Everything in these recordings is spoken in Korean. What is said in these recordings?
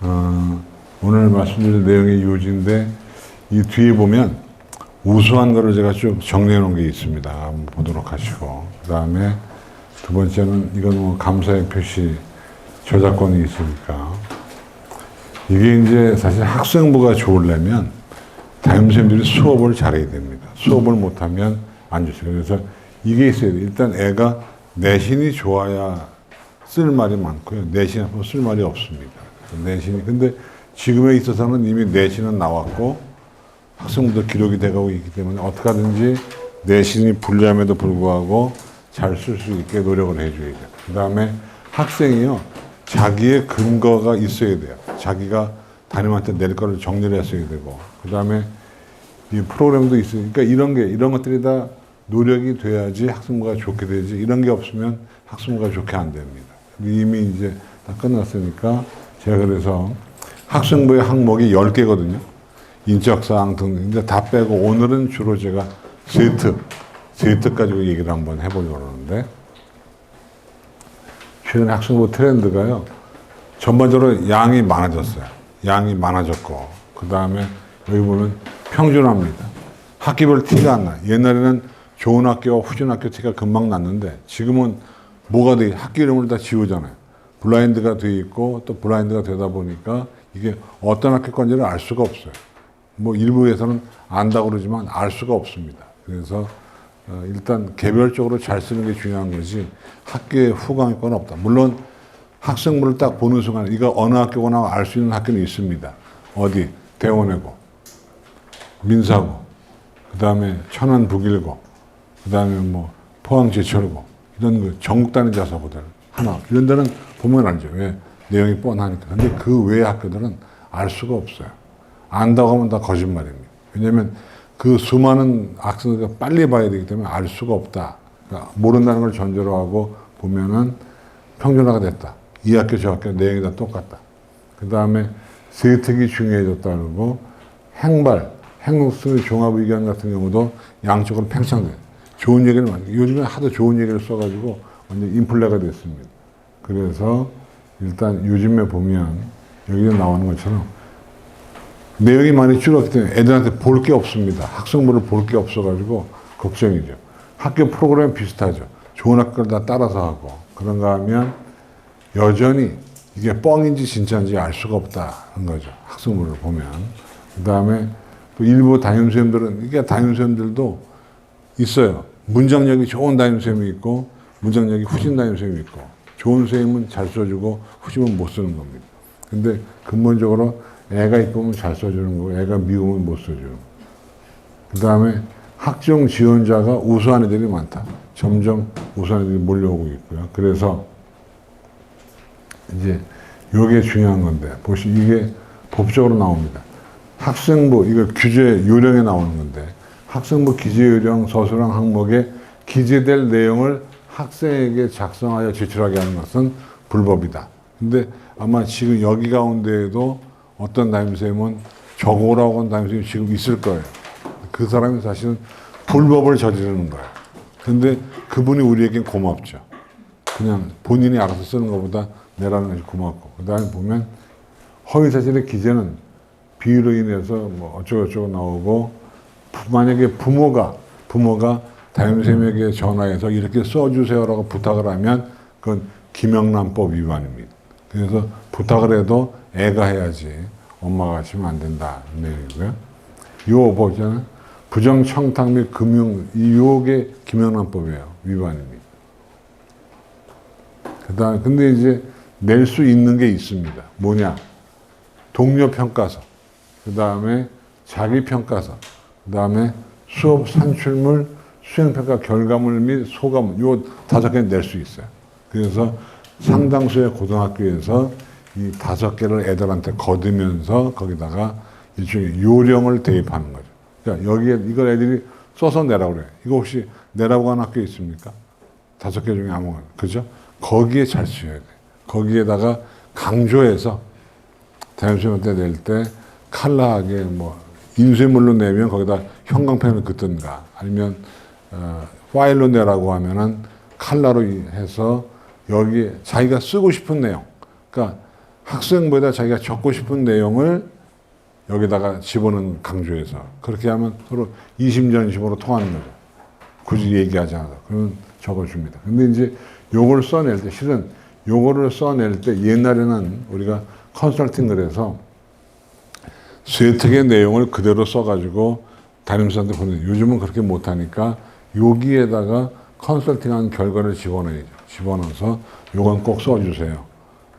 오늘 말씀드릴 내용의 요지인데 이 뒤에 보면 우수한 거를 제가 쭉 정리해 놓은 게 있습니다. 한번 보도록 하시고, 그 다음에 두 번째는 이건 뭐 감사의 표시 저작권이 있으니까 이게 이제 사실 학생부가 좋으려면 담임선생님들이 수업을 잘해야 됩니다. 수업을 못하면 안 좋죠. 그래서 이게 있어야 돼요. 일단 애가 내신이 좋아야 쓸 말이 많고요. 내신 앞으로 쓸 말이 없습니다. 내신이. 근데 지금에 있어서는 이미 내신은 나왔고 학생부도 기록이 돼가고 있기 때문에 어떻게 하든지 내신이 불리함에도 불구하고 잘 쓸 수 있게 노력을 해줘야 돼요. 그 다음에 학생이요, 자기의 근거가 있어야 돼요. 자기가 담임한테 낼 거를 정리를 했어야 되고, 그 다음에 이 프로그램도 있으니까 이런 것들이 다 노력이 돼야지 학생부가 좋게 되지, 이런 게 없으면 학생부가 좋게 안 됩니다. 이미 이제 다 끝났으니까 제가 그래서 학생부의 항목이 10개거든요. 인적사항 등 이제 다 빼고 오늘은 주로 제가 세트 가지고 얘기를 한번 해보려고 하는데, 최근에 학생부 트렌드가요, 전반적으로 양이 많아졌어요. 양이 많아졌고, 그 다음에 여기 보면 평준화입니다. 학기별 티가 안 나요. 옛날에는 좋은 학교와 후진 학교 티가 금방 났는데 지금은 뭐가 돼? 학교 이름을 다 지우잖아요. 블라인드가 돼 있고 또 블라인드가 되다 보니까 이게 어떤 학교 건지를 알 수가 없어요. 뭐 일부에서는 안다고 그러지만 알 수가 없습니다. 그래서 일단 개별적으로 잘 쓰는 게 중요한 거지 학교에 후광효과는 없다. 물론 학생부를 딱 보는 순간 이거 어느 학교거나 알 수 있는 학교는 있습니다. 어디? 대원외고, 민사고, 그 다음에 천안 북일고, 그 다음에 뭐 포항 제철고, 이런 거 전국 단위 자사고들 하나, 이런 데는 보면 알죠. 왜? 내용이 뻔하니까. 근데 그 외의 학교들은 알 수가 없어요. 안다고 하면 다 거짓말입니다. 왜냐면 그 수많은 학생들이 빨리 봐야 되기 때문에 알 수가 없다. 그러니까 모른다는 걸 전제로 하고 보면은 평준화가 됐다. 이 학교 저 학교 내용이 다 똑같다. 그 다음에 세특이 중요해졌다는 거, 행복수의 종합의견 같은 경우도 양쪽으로 팽창돼요. 좋은 얘기를 많이, 요즘에 하도 좋은 얘기를 써가지고 완전 인플레가 됐습니다. 그래서 일단 요즘에 보면 여기에 나오는 것처럼 내용이 많이 줄었기 때문에 애들한테 볼 게 없습니다. 학생부를 볼 게 없어가지고 걱정이죠. 학교 프로그램 비슷하죠. 좋은 학교를 다 따라서 하고, 그런가 하면 여전히 이게 뻥인지 진짜인지 알 수가 없다는 거죠. 학생부를 보면. 그 다음에 또 일부 담임선생님들은, 이게 담임선생님들도 있어요. 문장력이 좋은 담임선생님이 있고, 문장력이 후진 담임선생님이 있고, 좋은 선생님은 잘 써주고, 후진은 못 쓰는 겁니다. 근데 근본적으로 애가 이쁘면 잘 써주는 거고, 애가 미우면 못 써주는 거고. 그 다음에 학종 지원자가 우수한 애들이 많다. 점점 우수한 애들이 몰려오고 있고요. 그래서 이제 이게 중요한 건데, 이게 법적으로 나옵니다. 학생부, 이거 규제 요령에 나오는 건데, 학생부 기재 요령 서술형 항목에 기재될 내용을 학생에게 작성하여 제출하게 하는 것은 불법이다. 근데 아마 지금 여기 가운데에도 어떤 담임선생님은 적어오라고 한 담임선생님이 지금 있을 거예요. 그 사람이 사실은 불법을 저지르는 거예요. 근데 그분이 우리에겐 고맙죠. 그냥 본인이 알아서 쓰는 것보다 내라는 것이 고맙고. 그 다음에 보면 허위사실의 기재는 비위로 인해서 뭐 어쩌고저쩌고 나오고, 만약에 부모가 담임선생님에게 전화해서 이렇게 써주세요라고 부탁을 하면 그건 김영란법 위반입니다. 그래서 부탁을 해도 애가 해야지 엄마가 하시면 안 된다. 내용이고요. 요 보잖아요. 부정청탁 및 금융, 요게 김영란법이에요. 위반입니다. 그 다음에, 근데 이제 낼 수 있는 게 있습니다. 뭐냐? 동료평가서, 그 다음에 자기평가서, 그 다음에 수업 산출물, 수행평가 결과물 및 소감문, 요 5개 낼 수 있어요. 그래서 상당수의 고등학교에서 이 5개를 애들한테 거두면서 거기다가 일종의 요령을 대입하는 거죠. 그러니까 여기에 이걸 애들이 써서 내라고 그래요. 이거 혹시 내라고 한 학교 있습니까? 5개 중에 아무거나. 그죠? 거기에 잘 쓰여야 돼요. 거기에다가 강조해서 담임선생님한테 낼 때 칼라하게 뭐 인쇄물로 내면 거기다 형광펜을 긋든가, 아니면 파일로 내라고 하면은 칼라로 해서 여기 자기가 쓰고 싶은 내용, 그러니까 학생부에다 자기가 적고 싶은 내용을 여기다가 집어넣는 강조해서 그렇게 하면 서로 이심전심으로 통하는 거죠. 굳이 얘기하지 않아도. 그러면 적어줍니다. 근데 이제 요걸 써낼 때 실은 요거를 써낼 때 옛날에는 우리가 컨설팅을 해서 쇠특의 내용을 그대로 써가지고 담임선생한테 보내. 요즘은 그렇게 못하니까 여기에다가 컨설팅한 결과를 집어넣어야죠. 집어넣어서 요건 꼭 써주세요.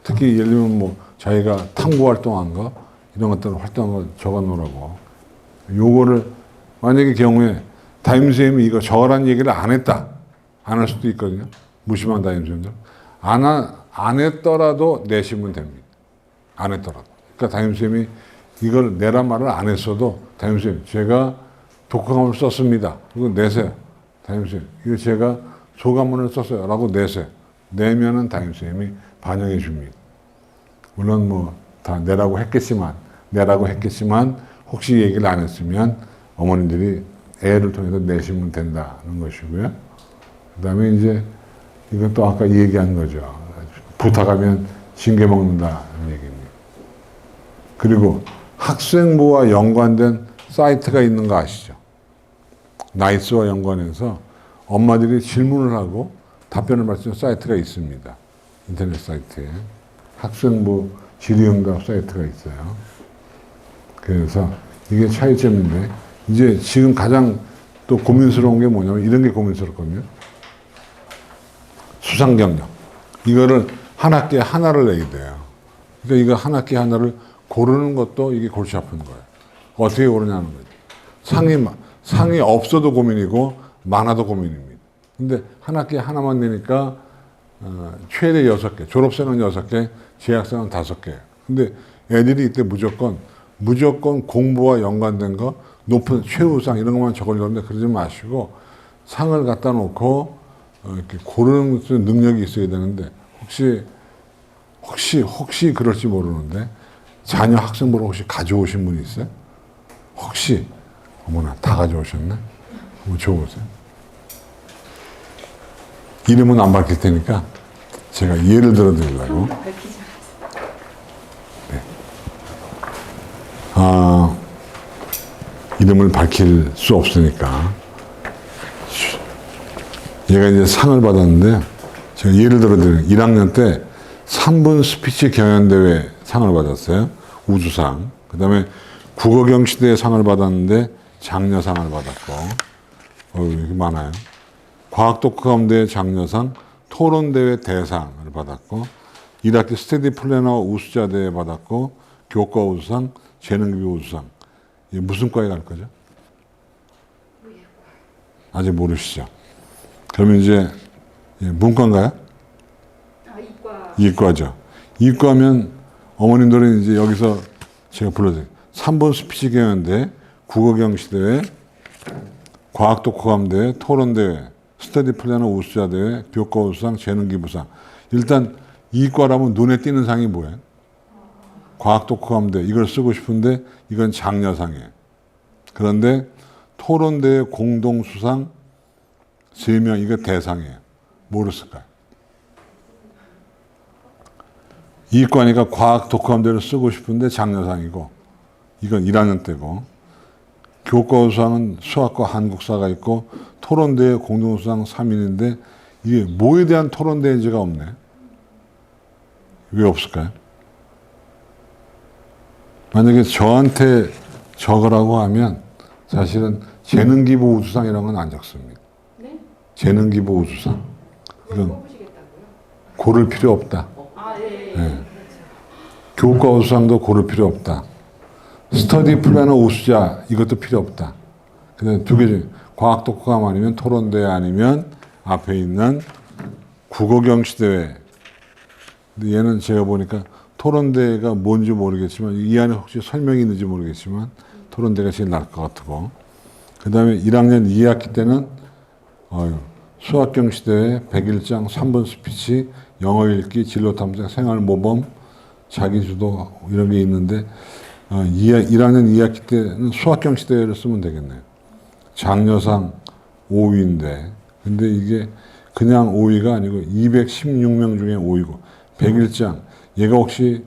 특히 예를 들면 뭐 자기가 탐구 활동한 거 이런 것들을 활동한 거 적어놓으라고. 요거를 만약에 경우에 담임선생님이 이거 적으라는 얘기를 안 했다. 안 할 수도 있거든요. 무심한 담임선생님들. 안 했더라도 내시면 됩니다. 안 했더라도. 그러니까 담임선생님이 이걸 내란 말을 안 했어도 담임선생님 제가 독후감을 썼습니다. 그거 내세요. 담임선생님 이거 제가 소감문을 썼어요. 라고 내세요. 내면은 담임선생님이 반영해 줍니다. 물론 뭐 다 내라고 했겠지만 혹시 얘기를 안 했으면 어머님들이 애를 통해서 내시면 된다는 것이고요. 그 다음에 이제 이건 또 아까 얘기한 거죠. 부탁하면 징계 먹는다는 얘기입니다. 그리고 학생부와 연관된 사이트가 있는 거 아시죠? 나이스와 연관해서 엄마들이 질문을 하고 답변을 받는 사이트가 있습니다. 인터넷 사이트에. 학생부 질의응답 사이트가 있어요. 그래서 이게 차이점인데 이제 지금 가장 또 고민스러운 게 뭐냐면 이런 게 고민스럽거든요. 수상경력. 이거를 한 학기에 하나를 내야 돼요. 그러니까 이거 한 학기에 하나를 고르는 것도 이게 골치 아픈 거예요. 어떻게 고르냐는 거죠. 상이 없어도 고민이고 많아도 고민입니다. 근데 한 학기에 하나만 내니까 최대 6개, 졸업생은 6개, 재학생은 5개. 근데 애들이 이때 무조건 공부와 연관된 거, 높은 최우상 이런 것만 적으려고 하는데 그러지 마시고 상을 갖다 놓고 이렇게 고르는 능력이 있어야 되는데 혹시 그럴지 모르는데 자녀 학생부를 혹시 가져오신 분이 있어요? 혹시 어머나 다 가져오셨네? 한번 줘보세요. 이름은 안 밝힐 테니까 제가 예를 들어 드리려고. 네. 이름을 밝힐 수 없으니까 얘가 이제 상을 받았는데 제가 예를 들어 드리는 1학년 때 3분 스피치 경연대회 상을 받았어요. 우수상. 그 다음에 국어경시대회 상을 받았는데 장려상을 받았고 이렇게 많아요. 과학독후감대회 장려상, 토론대회 대상을 받았고 1학기 스터디 플래너 우수자대회 받았고 교과 우수상, 재능기부 우수상. 이게 무슨 과에 갈 거죠? 아직 모르시죠? 그러면 이제 문과인가요? 이과. 이과죠. 이과면 어머님들은 이제 여기서 제가 불러드릴게요. 3번 스피치 경연대, 국어경시대회, 과학독후감대회, 토론대회, 스터디 플래너 우수자대회, 교과 우수상, 재능기부상. 일단 이과라면 눈에 띄는 상이 뭐예요? 과학독후감대. 이걸 쓰고 싶은데 이건 장려상이에요. 그런데 토론대회 공동수상 3명 이거 대상이에요. 뭐를 쓸까요? 이과니까 과학독후감대를 쓰고 싶은데 장려상이고 이건 1학년 때고 교과 우수상은 수학과 한국사가 있고 토론대회 공동수상 3인인데 이게 뭐에 대한 토론대회인지가 없네. 왜 없을까요? 만약에 저한테 적으라고 하면 사실은 재능기부 우수상 이런 건 안 적습니다. 네? 재능기부 우수상. 이건 뽑으시겠다고요? 고를 필요 없다. 예. 네. 교과 우수상도 고를 필요 없다. 스터디 플래너 우수자 이것도 필요 없다. 그다음에 2개 중에 과학독후감 아니면 토론대회 아니면 앞에 있는 국어경시대회. 근데 얘는 제가 보니까 토론대회가 뭔지 모르겠지만 이 안에 혹시 설명이 있는지 모르겠지만 토론대회가 제일 나을 것 같고 그 다음에 1학년 2학기 때는 수학경시대회, 100일장, 3번 스피치, 영어 읽기, 진로탐색, 생활모범, 자기주도 이런 게 있는데 1학년 2학기 때는 수학경시대회를 쓰면 되겠네요. 장려상 5위인데 근데 이게 그냥 5위가 아니고 216명 중에 5위고 100일장 얘가 혹시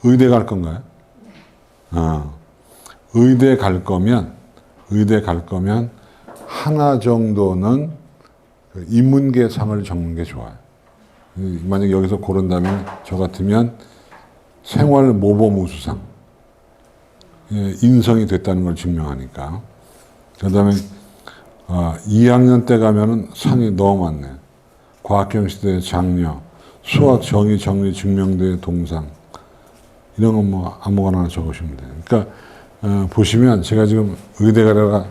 의대 갈 건가요? 의대 갈 거면 하나 정도는 그 인문계상을 적는 게 좋아요. 만약 여기서 고른다면 저 같으면 생활모범 우수상, 인성이 됐다는 걸 증명하니까. 그 다음에 2학년 때 가면은 상이 너무 많네. 과학경시대 장려, 수학 정의 정리 증명대 동상, 이런 건 뭐 아무거나 하나 적으시면 돼요. 그러니까 보시면 제가 지금 의대 가려가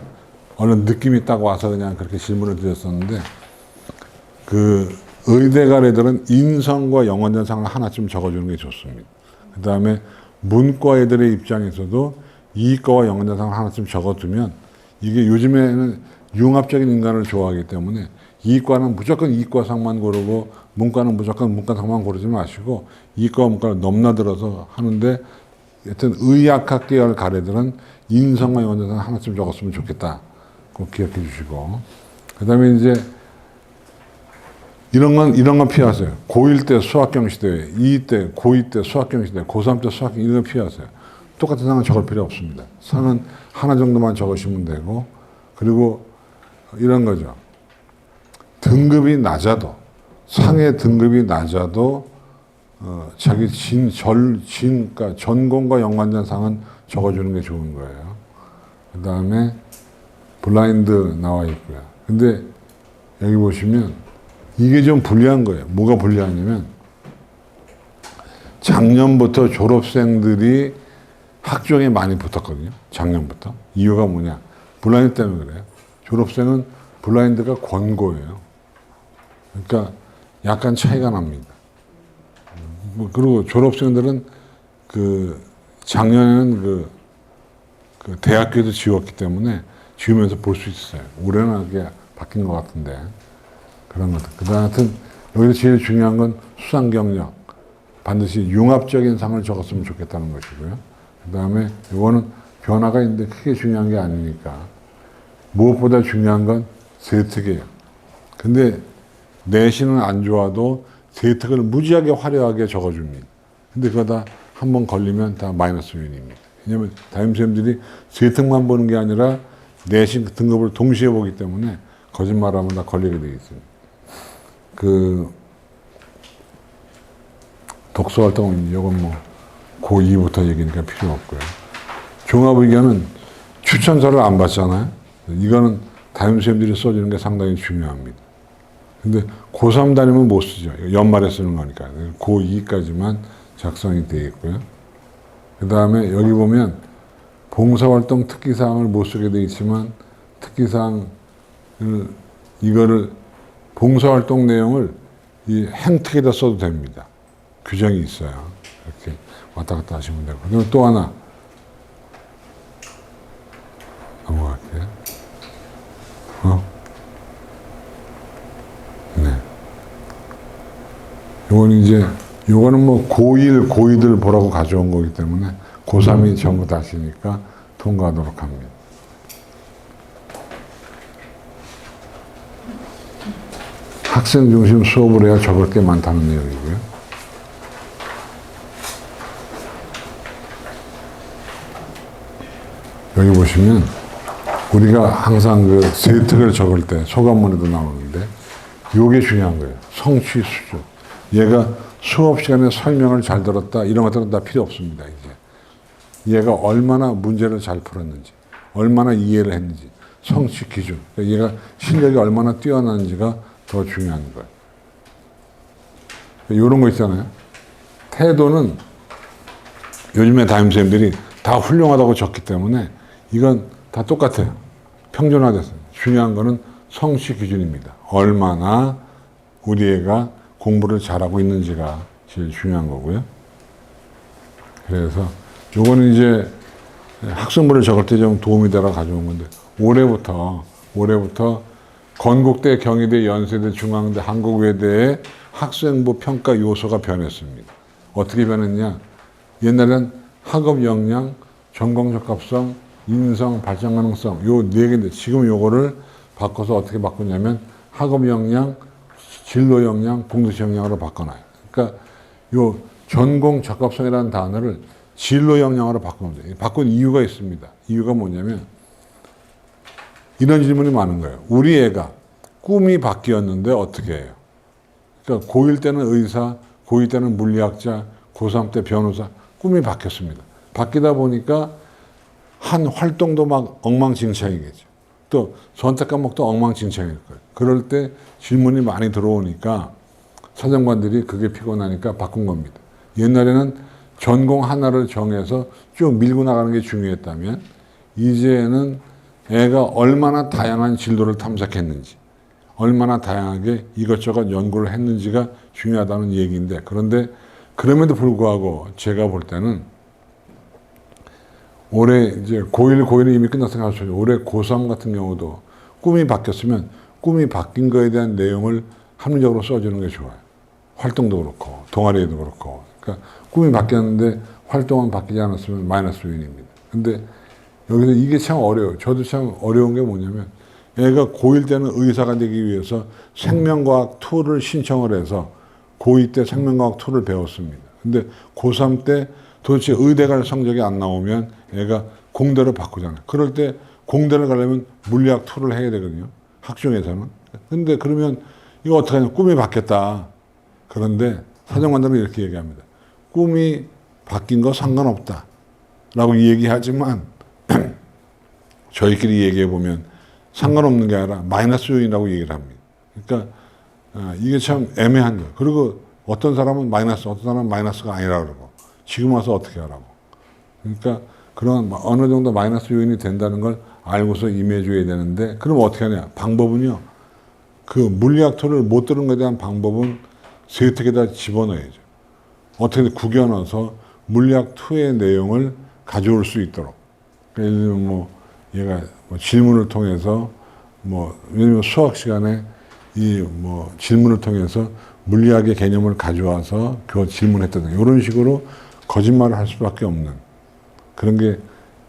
어느 느낌이 딱 와서 그냥 그렇게 질문을 드렸었는데, 그 의대 갈 애들은 인성과 영어전상을 하나쯤 적어주는 게 좋습니다. 그 다음에 문과 애들의 입장에서도 이과와 영어전상을 하나쯤 적어두면, 이게 요즘에는 융합적인 인간을 좋아하기 때문에 이과는 무조건 이과상만 고르고 문과는 무조건 문과상만 고르지 마시고 이과와 문과를 넘나들어서 하는데, 여튼 의학학 계열 갈 애들은 인성과 영어전상 하나쯤 적었으면 좋겠다. 꼭 기억해 주시고. 그 다음에 이제 이런 건 피하세요. 고1 때 수학경시대, 2 때, 고2 때 수학경시대, 고3 때 수학경, 이런 거 피하세요. 똑같은 상은 적을 필요 없습니다. 상은 하나 정도만 적으시면 되고, 그리고 이런 거죠. 등급이 낮아도, 상의 등급이 낮아도, 자기 그러니까 전공과 연관된 상은 적어주는 게 좋은 거예요. 그 다음에 블라인드 나와 있고요. 근데 여기 보시면 이게 좀 불리한 거예요. 뭐가 불리하냐면, 작년부터 졸업생들이 학종에 많이 붙었거든요. 작년부터. 이유가 뭐냐? 블라인드 때문에 그래요. 졸업생은 블라인드가 권고예요. 그러니까 약간 차이가 납니다. 그리고 졸업생들은 작년에는 그 대학교에도 지웠기 때문에 지우면서 볼 수 있어요. 올해는 그게 바뀐 것 같은데. 그런 것들. 하여튼 여기서 제일 중요한 건 수상 경력. 반드시 융합적인 상을 적었으면 좋겠다는 것이고요. 그 다음에 이거는 변화가 있는데 크게 중요한 게 아니니까. 무엇보다 중요한 건 세특이에요. 근데 내신은 안 좋아도 세특을 무지하게 화려하게 적어줍니다. 근데 그거 다 한 번 걸리면 다 마이너스 요인입니다. 왜냐면 담임선생님들이 세특만 보는 게 아니라 내신 등급을 동시에 보기 때문에 거짓말하면 다 걸리게 되어 있습니다. 독서활동은 이건 뭐 고2부터 얘기니까 필요 없고요. 종합의견은 추천서를 안 받잖아요. 이거는 담임선생님들이 써주는 게 상당히 중요합니다. 근데 고3 다니면 못 쓰죠. 연말에 쓰는 거니까. 고2까지만 작성이 되어 있고요. 그 다음에 여기 보면 봉사활동 특기사항을 못 쓰게 되어 있지만, 특기사항을, 이거를, 봉사활동 내용을 이 행특에다 써도 됩니다. 규정이 있어요. 이렇게 왔다 갔다 하시면 되고. 그리고 또 하나. 넘어갈게요. 네. 요거는 뭐 고1, 고2들 보라고 가져온 거기 때문에 고3이 전부 다시니까 통과하도록 합니다. 학생 중심 수업을 해야 적을 게 많다는 내용이고요. 여기 보시면 우리가 항상 그 세특을 적을 때 소감문에도 나오는데 이게 중요한 거예요. 성취 수준. 얘가 수업 시간에 설명을 잘 들었다, 이런 것들은 다 필요 없습니다. 이제 얘가 얼마나 문제를 잘 풀었는지, 얼마나 이해를 했는지, 성취 기준, 얘가 실력이 얼마나 뛰어나는지가 더 중요한 거예요. 이런 거 있잖아요. 태도는 요즘에 담임선생님들이 다 훌륭하다고 적기 때문에 이건 다 똑같아요. 평준화됐어요. 중요한 거는 성취 기준입니다. 얼마나 우리 애가 공부를 잘하고 있는지가 제일 중요한 거고요. 그래서 요거는 이제 학생부를 적을 때 좀 도움이 되라 가져온 건데, 올해부터 건국대, 경희대, 연세대, 중앙대, 한국외대의 학생부 평가 요소가 변했습니다. 어떻게 변했냐? 옛날엔 학업 역량, 전공 적합성, 인성, 발전 가능성, 요 네 개인데 지금 요거를 바꿔서 어떻게 바꾸냐면 학업 역량, 진로 역량, 봉사시 역량으로 바꿔놔요. 그러니까 요 전공 적합성이라는 단어를 진로 역량으로 바꾼 이유가 있습니다. 이유가 뭐냐면 이런 질문이 많은 거예요. 우리 애가 꿈이 바뀌었는데 어떻게 해요? 그러니까 고1 때는 의사, 고2 때는 물리학자, 고3 때 변호사, 꿈이 바뀌었습니다. 바뀌다 보니까 한 활동도 막 엉망진창이겠죠. 또 선택 과목도 엉망진창일 거예요. 그럴 때 질문이 많이 들어오니까 사정관들이 그게 피곤하니까 바꾼 겁니다. 옛날에는 전공 하나를 정해서 쭉 밀고 나가는 게 중요했다면 이제는 애가 얼마나 다양한 진로를 탐색했는지, 얼마나 다양하게 이것저것 연구를 했는지가 중요하다는 얘기인데, 그런데 그럼에도 불구하고 제가 볼 때는 올해 이제 고1이 이미 끝났으니까 올해 고3 같은 경우도 꿈이 바뀌었으면 꿈이 바뀐 거에 대한 내용을 합리적으로 써주는 게 좋아요. 활동도 그렇고 동아리에도 그렇고. 그러니까 꿈이 바뀌었는데 활동은 바뀌지 않았으면 마이너스 요인입니다. 근데 여기서 이게 참 어려워요. 저도 참 어려운 게 뭐냐면 애가 고1 때는 의사가 되기 위해서 생명과학 2를 신청을 해서 고2 때 생명과학 2를 배웠습니다. 근데 고3 때 도대체 의대 갈 성적이 안 나오면 애가 공대로 바꾸잖아요. 그럴 때 공대를 가려면 물리학 2를 해야 되거든요. 학종에서는. 근데 그러면 이거 어떡하냐. 꿈이 바뀌었다. 그런데 사정관들은 이렇게 얘기합니다. 꿈이 바뀐 거 상관없다. 라고 얘기하지만 저희끼리 얘기해 보면 상관없는 게 아니라 마이너스 요인이라고 얘기를 합니다. 그러니까 이게 참 애매한 거예요. 그리고 어떤 사람은 마이너스, 어떤 사람은 마이너스가 아니라 그러고 지금 와서 어떻게 하라고. 그러니까 그런 어느 정도 마이너스 요인이 된다는 걸 알고서 임해 줘야 되는데 그럼 어떻게 하냐. 방법은요. 그 물리학 토를 못 들은 것에 대한 방법은 세특에다 집어넣어야죠. 어떻게 구겨넣어서 물리학 2의 내용을 가져올 수 있도록. 예를 들면 뭐 얘가 뭐 질문을 통해서 왜냐면 수학 시간에 이 질문을 통해서 물리학의 개념을 가져와서 그 질문했다든가 이런 식으로 거짓말을 할 수밖에 없는 그런 게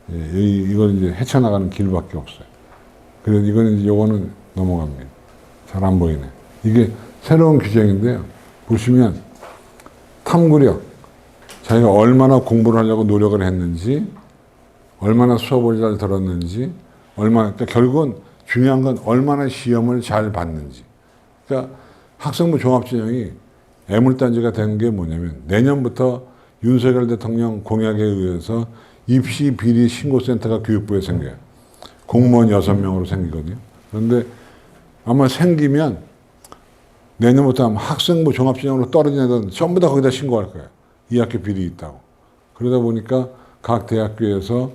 이걸 이제 헤쳐나가는 길밖에 없어요. 그래서 이거는 요거는 넘어갑니다. 잘 안 보이네. 이게 새로운 규정인데요. 보시면 탐구력, 자기가 얼마나 공부를 하려고 노력을 했는지, 얼마나 수업을 잘 들었는지, 그러니까 결국은 중요한 건 얼마나 시험을 잘 봤는지. 그러니까 학생부 종합전형이 애물단지가 된 게 뭐냐면 내년부터 윤석열 대통령 공약에 의해서 입시 비리 신고센터가 교육부에 생겨요. 공무원 6명으로 생기거든요. 그런데 아마 생기면 내년부터 아마 학생부 종합전형으로 떨어진 애들은 전부 다 거기다 신고할 거예요. 이 학교 비리 있다고. 그러다 보니까 각 대학교에서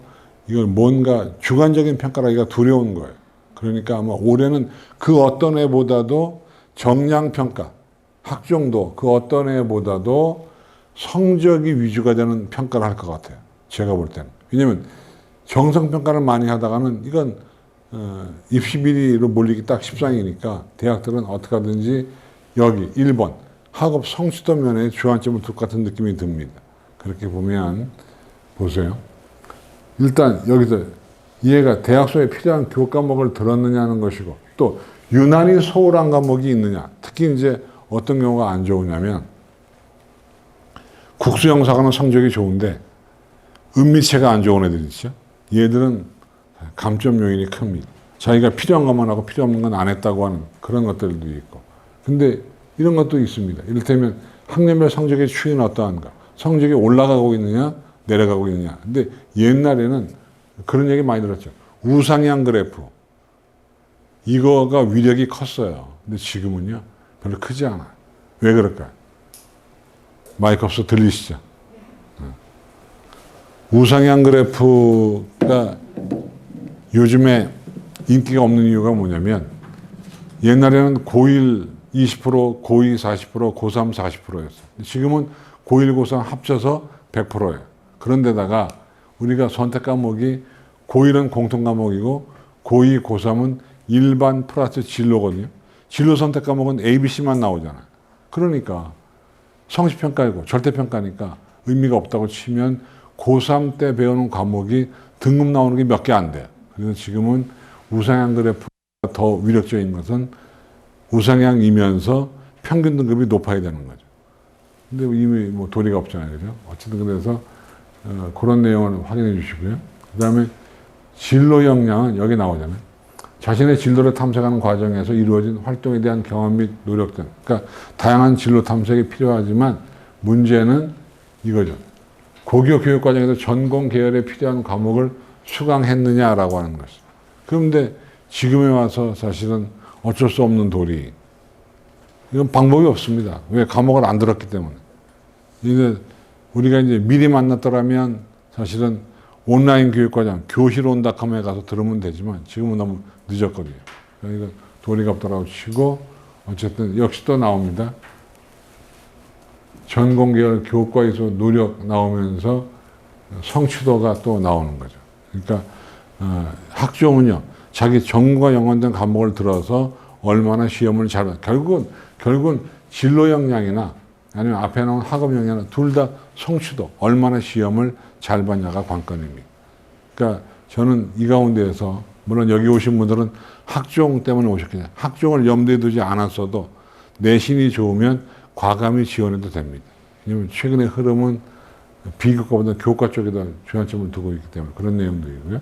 이걸 뭔가 주관적인 평가라기가 두려운 거예요. 그러니까 아마 올해는 그 어떤 애보다도 정량평가, 학종도 그 어떤 애보다도 성적이 위주가 되는 평가를 할 것 같아요. 제가 볼 때는. 왜냐면 정성평가를 많이 하다가는 이건 입시비리로 몰리기 딱 십상이니까 대학들은 어떻게 하든지 여기 1번 학업 성취도 면에 주안점을 둘 것 같은 느낌이 듭니다. 그렇게 보면 보세요. 일단 여기서 얘가 대학소에 필요한 교과목을 들었느냐는 것이고 또 유난히 소홀한 과목이 있느냐. 특히 이제 어떤 경우가 안 좋으냐면 국수영사과는 성적이 좋은데 은미체가 안 좋은 애들 있죠. 얘들은 감점 요인이 큽니다. 자기가 필요한 것만 하고 필요 없는 건 안 했다고 하는 그런 것들도 있고. 근데 이런 것도 있습니다. 이를테면 학년별 성적의 추이는 어떠한가. 성적이 올라가고 있느냐 내려가고 있느냐. 근데 옛날에는 그런 얘기 많이 들었죠. 우상향 그래프. 이거가 위력이 컸어요. 근데 지금은요. 별로 크지 않아요. 왜 그럴까요? 마이크 없어 들리시죠? 우상향 그래프가 요즘에 인기가 없는 이유가 뭐냐면 옛날에는 고1 20%, 고2 40%, 고3 40%였어요. 지금은 고1, 고3 합쳐서 100%예요. 그런데다가 우리가 선택 과목이 고1은 공통 과목이고 고2, 고3은 일반 플러스 진로거든요. 진로 선택 과목은 ABC만 나오잖아요. 그러니까 성시평가이고 절대평가니까 의미가 없다고 치면 고3 때 배우는 과목이 등급 나오는 게 몇 개 안 돼요. 그래서 지금은 우상향 그래프가 더 위력적인 것은 우상향이면서 평균 등급이 높아야 되는 거죠. 근데 이미 뭐 도리가 없잖아요. 그죠? 어쨌든 그래서 그런 내용을 확인해 주시고요. 그 다음에 진로 역량은 여기 나오잖아요. 자신의 진로를 탐색하는 과정에서 이루어진 활동에 대한 경험 및 노력 등. 그러니까 다양한 진로 탐색이 필요하지만 문제는 이거죠. 고교 교육 과정에서 전공 계열에 필요한 과목을 수강했느냐라고 하는 것이죠. 그런데 지금에 와서 사실은 어쩔 수 없는 도리. 이건 방법이 없습니다. 왜? 과목을 안 들었기 때문에. 이제 우리가 이제 미리 만났더라면 사실은 온라인 교육과정, 교실온닷컴에 가서 들으면 되지만 지금은 너무 늦었거든요. 그러니까 도리가 없더라고 치고 어쨌든 역시 또 나옵니다. 전공계열 교과에서 노력 나오면서 성취도가 또 나오는 거죠. 그러니까 학종은요. 자기 전공과 연관된 과목을 들어서 얼마나 시험을 잘 결국은 진로 역량이나 아니면 앞에 나온 학업 역량이나 둘 다 성취도 얼마나 시험을 잘 봤냐가 관건입니다. 그러니까 저는 이 가운데에서 물론 여기 오신 분들은 학종 때문에 오셨겠죠. 학종을 염두에 두지 않았어도 내신이 좋으면 과감히 지원해도 됩니다. 왜냐하면 최근의 흐름은 비교과보다 교과 쪽에다 중요점을 두고 있기 때문에 그런 내용들이고요.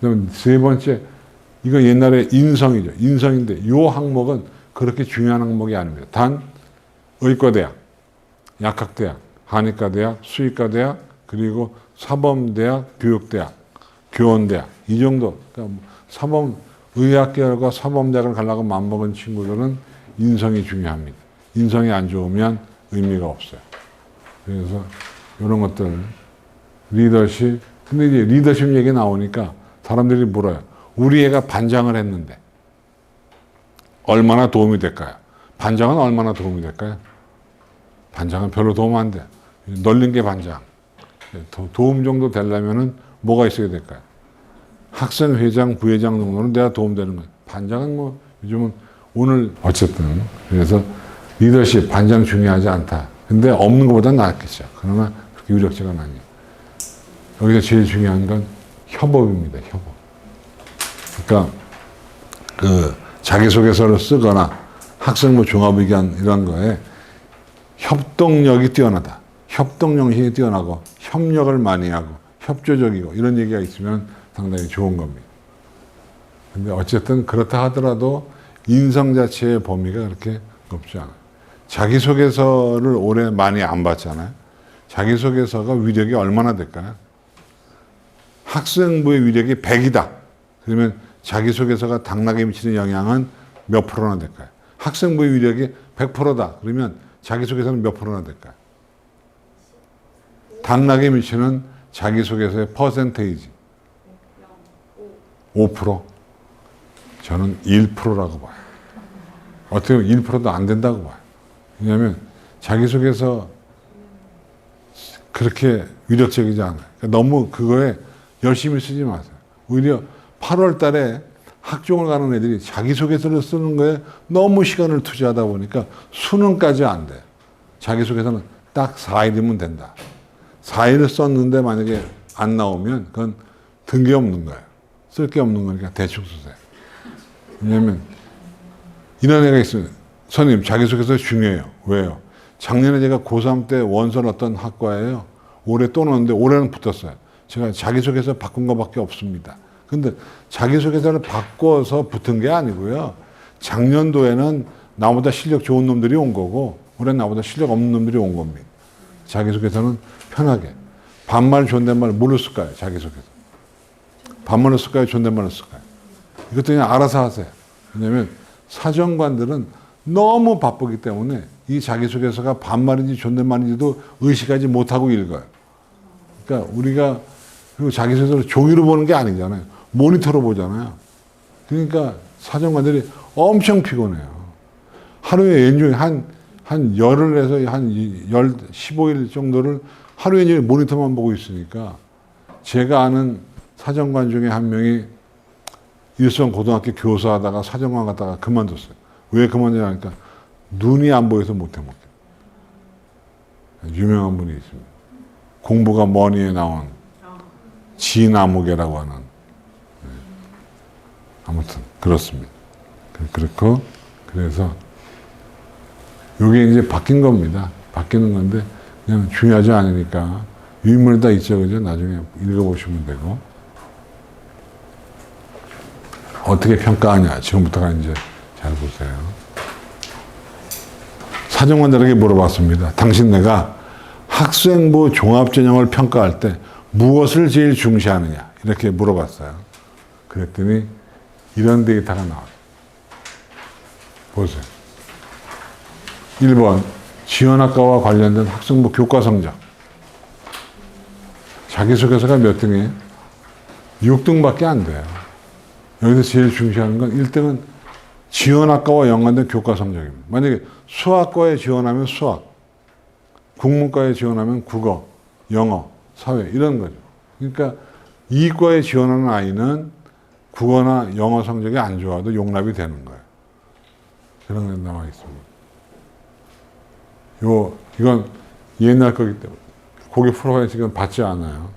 그 다음에 세 번째, 이거 옛날에 인성이죠. 인성인데 이 항목은 그렇게 중요한 항목이 아닙니다. 단 의과대학, 약학대학, 한의과대학, 수의과대학, 그리고 사범대학, 교육대학, 교원대학 이 정도. 그러니까 사범의학계열과 사범대학을 가려고 맘먹은 친구들은 인성이 중요합니다. 인성이 안 좋으면 의미가 없어요. 그래서 이런 것들 리더십. 근데 이제 리더십 얘기 나오니까 사람들이 물어요. 우리 애가 반장을 했는데 얼마나 도움이 될까요? 반장은 얼마나 도움이 될까요? 반장은 별로 도움 안 돼. 널린 게 반장. 도움 정도 되려면은 뭐가 있어야 될까요? 학생회장, 부회장 정도는 내가 도움되는 거예요. 반장은 뭐 요즘은 오늘 어쨌든 그래서 리더십, 반장 중요하지 않다. 근데 없는 것보다는 낫겠죠. 그러나 그렇게 유력자가 아니에요. 여기서 제일 중요한 건 협업입니다. 협업. 그러니까 그 자기소개서를 쓰거나 학생부 종합의견 이런 거에 협동력이 뛰어나다. 협동 정신이 뛰어나고 협력을 많이 하고 협조적이고 이런 얘기가 있으면 상당히 좋은 겁니다. 근데 어쨌든 그렇다 하더라도 인성 자체의 범위가 그렇게 높지 않아요. 자기소개서를 올해 많이 안 봤잖아요. 자기소개서가 위력이 얼마나 될까요? 학생부의 위력이 100이다. 그러면 자기소개서가 당락에 미치는 영향은 몇 프로나 될까요? 학생부의 위력이 100%다. 그러면 자기소개서는 몇 프로나 될까요? 당락에 미치는 자기소개서의 퍼센테이지 5%? 저는 1%라고 봐요. 어떻게 보면 1%도 안 된다고 봐요. 왜냐하면 자기소개서 그렇게 위력적이지 않아요. 그러니까 너무 그거에 열심히 쓰지 마세요. 오히려 8월 달에 학종을 가는 애들이 자기소개서를 쓰는 거에 너무 시간을 투자하다 보니까 수능까지 안 돼요. 자기소개서는 딱 4일이면 된다. 4일을 썼는데 만약에 안 나오면 그건 든 게 없는 거예요. 쓸 게 없는 거니까 대충 쓰세요. 왜냐면 이런 애가 있어요. 선생님 자기소개서 중요해요. 왜요? 작년에 제가 고3 때 원서를 어떤 학과예요. 올해 또 넣었는데 올해는 붙었어요. 제가 자기소개서 바꾼 것밖에 없습니다. 근데 자기소개서를 바꿔서 붙은 게 아니고요. 작년도에는 나보다 실력 좋은 놈들이 온 거고 올해는 나보다 실력 없는 놈들이 온 겁니다. 자기소개서는 편하게. 반말, 존댓말 뭘로 쓸까요? 자기소개서. 반말로 쓸까요? 존댓말로 쓸까요? 이것도 그냥 알아서 하세요. 왜냐하면 사정관들은 너무 바쁘기 때문에 이 자기소개서가 반말인지 존댓말인지도 의식하지 못하고 읽어요. 그러니까 우리가 그리고 자기소개서를 종이로 보는 게 아니잖아요. 모니터로 보잖아요. 그러니까 사정관들이 엄청 피곤해요. 하루에 연중에 한 열흘 해서 한 15일 정도를 하루에 연중에 모니터만 보고 있으니까 제가 아는 사정관 중에 한 명이 일선 고등학교 교사하다가 사정관 갔다가 그만뒀어요. 왜 그만두냐니까 눈이 안 보여서 못해 먹게. 유명한 분이 있습니다. 공부가 머니에 나온 지나무개라고 하는. 아무튼 그렇습니다. 그렇고 그래서 이게 이제 바뀐 겁니다. 바뀌는 건데 그냥 중요하지 않으니까 유인물이 다 있죠, 그죠? 나중에 읽어보시면 되고. 어떻게 평가하냐? 지금부터가 이제 잘 보세요. 사정관들에게 물어봤습니다. 당신 내가 학생부 종합전형을 평가할 때 무엇을 제일 중시하느냐? 이렇게 물어봤어요. 그랬더니 이런 데이터가 나와요. 보세요. 1번 지원학과와 관련된 학생부 교과 성적. 자기소개서가 몇 등이에요? 6등밖에 안 돼요. 여기서 제일 중시하는 건 1등은 지원학과와 연관된 교과 성적입니다. 만약에 수학과에 지원하면 수학, 국문과에 지원하면 국어, 영어, 사회 이런 거죠. 그러니까 이과에 지원하는 아이는 국어나 영어 성적이 안 좋아도 용납이 되는 거예요. 그런 게 나와 있습니다. 이건 옛날 거기 때문에 고개 풀어봐야 지금 받지 않아요.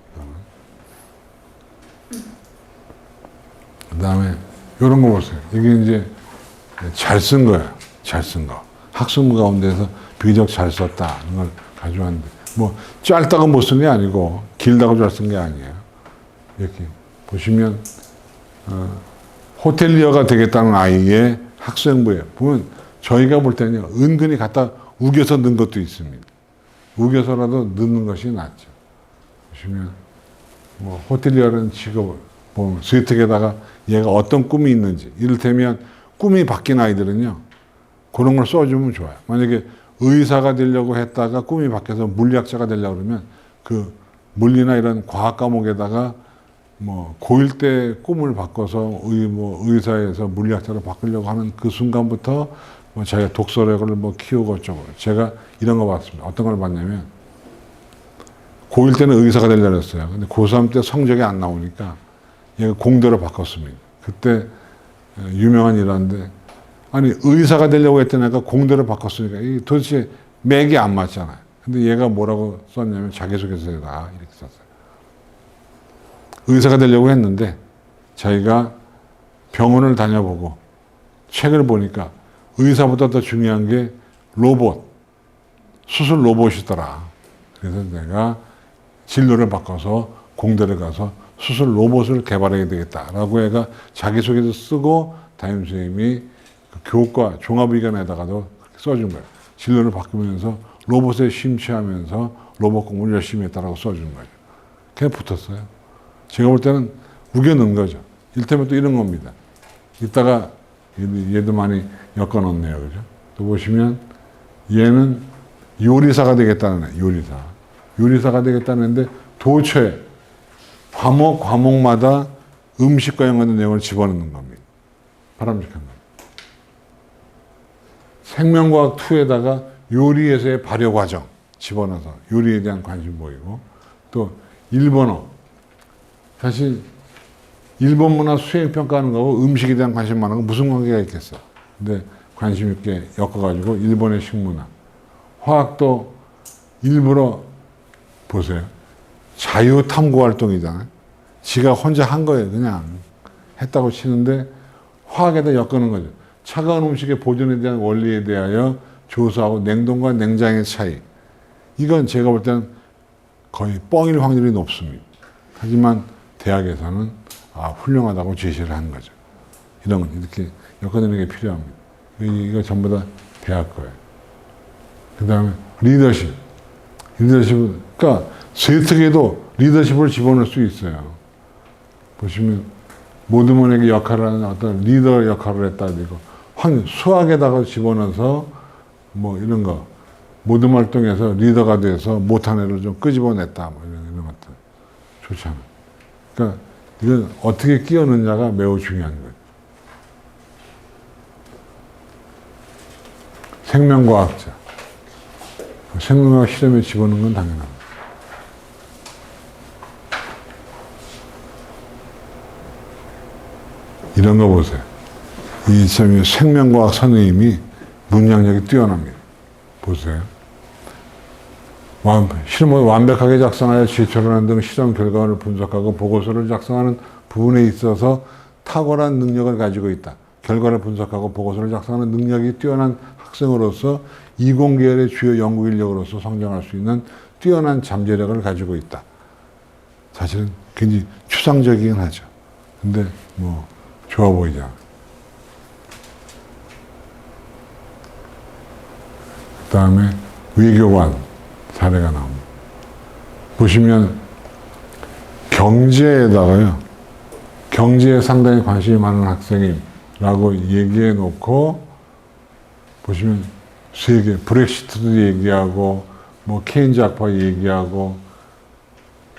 그 다음에 이런 거 보세요. 이게 이제 잘 쓴 거예요. 잘 쓴 거. 학생부 가운데서 비교적 잘 썼다. 이런 걸 가져왔는데 뭐 짧다고 못 쓴 게 아니고 길다고 잘 쓴 게 아니에요. 이렇게 보시면 호텔리어가 되겠다는 아이의 학생부에 보면 저희가 볼 때는 은근히 갖다 우겨서 넣은 것도 있습니다. 우겨서라도 넣는 것이 낫죠. 보시면 뭐 호텔리어라는 직업을 보면 수혜택에다가 얘가 어떤 꿈이 있는지 이를테면 꿈이 바뀐 아이들은요 그런 걸 써주면 좋아요. 만약에 의사가 되려고 했다가 꿈이 바뀌어서 물리학자가 되려고 그러면 그 물리나 이런 과학 과목에다가 뭐 고1 때 꿈을 바꿔서 의사에서 물리학자로 바꾸려고 하는 그 순간부터 뭐 자기가 독서력을 뭐 키우고 어쩌고. 제가 이런 거 봤습니다. 어떤 걸 봤냐면 고1 때는 의사가 되려고 했어요. 근데 고3 때 성적이 안 나오니까 얘가 공대로 바꿨습니다. 그때 유명한 일화인데 아니 의사가 되려고 했던 애가 공대로 바꿨으니까 이 도대체 맥이 안 맞잖아요. 근데 얘가 뭐라고 썼냐면 자기소개서에다 이렇게 썼어요. 의사가 되려고 했는데 자기가 병원을 다녀보고 책을 보니까 의사보다 더 중요한 게 로봇, 수술 로봇이더라. 그래서 내가 진로를 바꿔서 공대를 가서 수술 로봇을 개발해야 되겠다라고 애가 자기소개서 쓰고 담임선생님이 그 교과 종합의견에다가도 써준 거예요. 진로를 바꾸면서 로봇에 심취하면서 로봇 공부를 열심히 했다라고 써준 거죠. 그냥 붙었어요. 제가 볼 때는 우겨넣은 거죠. 일테면 또 이런 겁니다. 이따가 얘도 많이 엮어놓네요. 그죠? 또 보시면 얘는 요리사가 되겠다는 애, 요리사. 요리사가 되겠다는데 도처에 과목마다 음식과 연관된 내용을 집어넣는 겁니다. 바람직한 겁니다. 생명과학 2에다가 요리에서의 발효 과정 집어넣어서 요리에 대한 관심 보이고 또 일본어. 사실 일본 문화 수행평가하는 거하고 음식에 대한 관심 많은 건 무슨 관계가 있겠어. 근데 관심 있게 엮어가지고 일본의 식문화. 화학도 일부러 보세요. 자유탐구 활동이잖아요. 지가 혼자 한 거예요. 그냥 했다고 치는데 화학에다 엮어놓은 거죠. 차가운 음식의 보존에 대한 원리에 대하여 조사하고 냉동과 냉장의 차이. 이건 제가 볼 때는 거의 뻥일 확률이 높습니다. 하지만 대학에서는 훌륭하다고 제시를 하는 거죠. 이런 건 이렇게 엮어내는 게 필요합니다. 이거 전부 다 대학 거예요. 그 다음에 리더십. 그러니까 쇠특에도 리더십을 집어넣을 수 있어요. 보시면 모든 분에게 역할을 하는 어떤 리더 역할을 했다. 이거 수학에다가 집어넣어서 뭐 이런 거 모든 활동에서 리더가 돼서 못한 애를 좀 끄집어냈다. 뭐 이런 것들 좋지 않아요. 그러니까 이건 어떻게 끼워 넣느냐가 매우 중요한 거예요. 생명과학자. 생명과학 실험에 집어넣는 건 당연합니다. 이런 거 보세요. 이 생명과학 선생님이 문장력이 뛰어납니다. 보세요. 실험을 완벽하게 작성하여 제출하는 등 실험 결과를 분석하고 보고서를 작성하는 부분에 있어서 탁월한 능력을 가지고 있다. 결과를 분석하고 보고서를 작성하는 능력이 뛰어난 학생으로서 이공계열의 주요 연구 인력으로서 성장할 수 있는 뛰어난 잠재력을 가지고 있다. 사실은 굉장히 추상적이긴 하죠. 근데 뭐 좋아 보이죠. 그 다음에 외교관 사례가 나옵니다. 보시면 경제에다가요, 경제에 상당히 관심이 많은 학생이라고 얘기해 놓고 보시면 세계 브렉시트도 얘기하고 뭐 케인즈 학파 얘기하고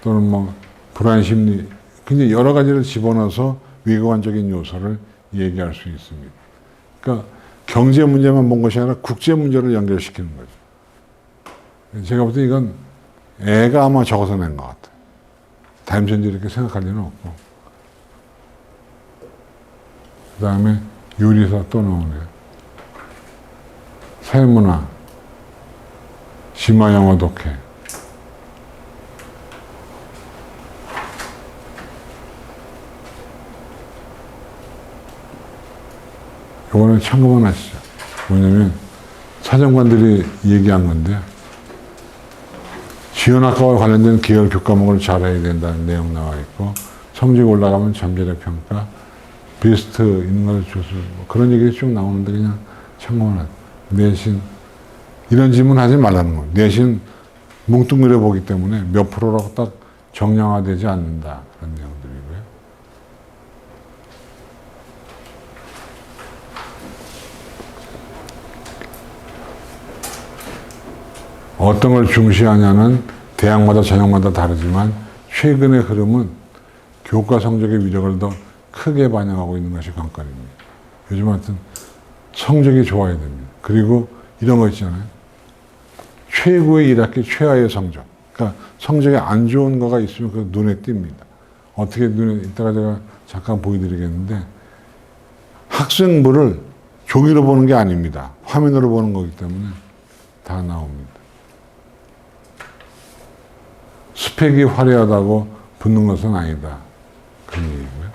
또는 뭐 불안 심리, 굉장히 여러 가지를 집어넣어서 외교관적인 요소를 얘기할 수 있습니다. 그러니까 경제 문제만 본 것이 아니라 국제 문제를 연결시키는 거죠. 제가 볼 때 이건 애가 아마 적어서 낸 것 같아요. 타임스인지 이렇게 생각할 리는 없고. 그 다음에 요리사 또 나오네요. 세문화, 심화영어 독해. 이거는 참고만 하시죠. 뭐냐면 사정관들이 얘기한 건데, 지원학과와 관련된 계열 교과목을 잘해야 된다는 내용 나와 있고, 성적이 올라가면 잠재력 평가, 베스트 인물 조수, 뭐 그런 얘기가 쭉 나오는데 그냥 참고만 하죠. 내신, 이런 질문 하지 말라는 거예요. 내신 뭉뚱그려 보기 때문에 몇 프로라고 딱 정량화되지 않는다. 그런 내용들이고요. 어떤 걸 중시하냐는 대학마다 전형마다 다르지만 최근의 흐름은 교과 성적의 위력을 더 크게 반영하고 있는 것이 관건입니다. 요즘 하여튼 성적이 좋아야 됩니다. 그리고 이런 거 있잖아요. 최고의 1학기 최하의 성적. 그러니까 성적이 안 좋은 거가 있으면 그 눈에 띕니다. 어떻게 눈에, 이따가 제가 잠깐 보여드리겠는데, 학생부를 종이로 보는 게 아닙니다. 화면으로 보는 거기 때문에 다 나옵니다. 스펙이 화려하다고 붙는 것은 아니다. 그런 얘기고요.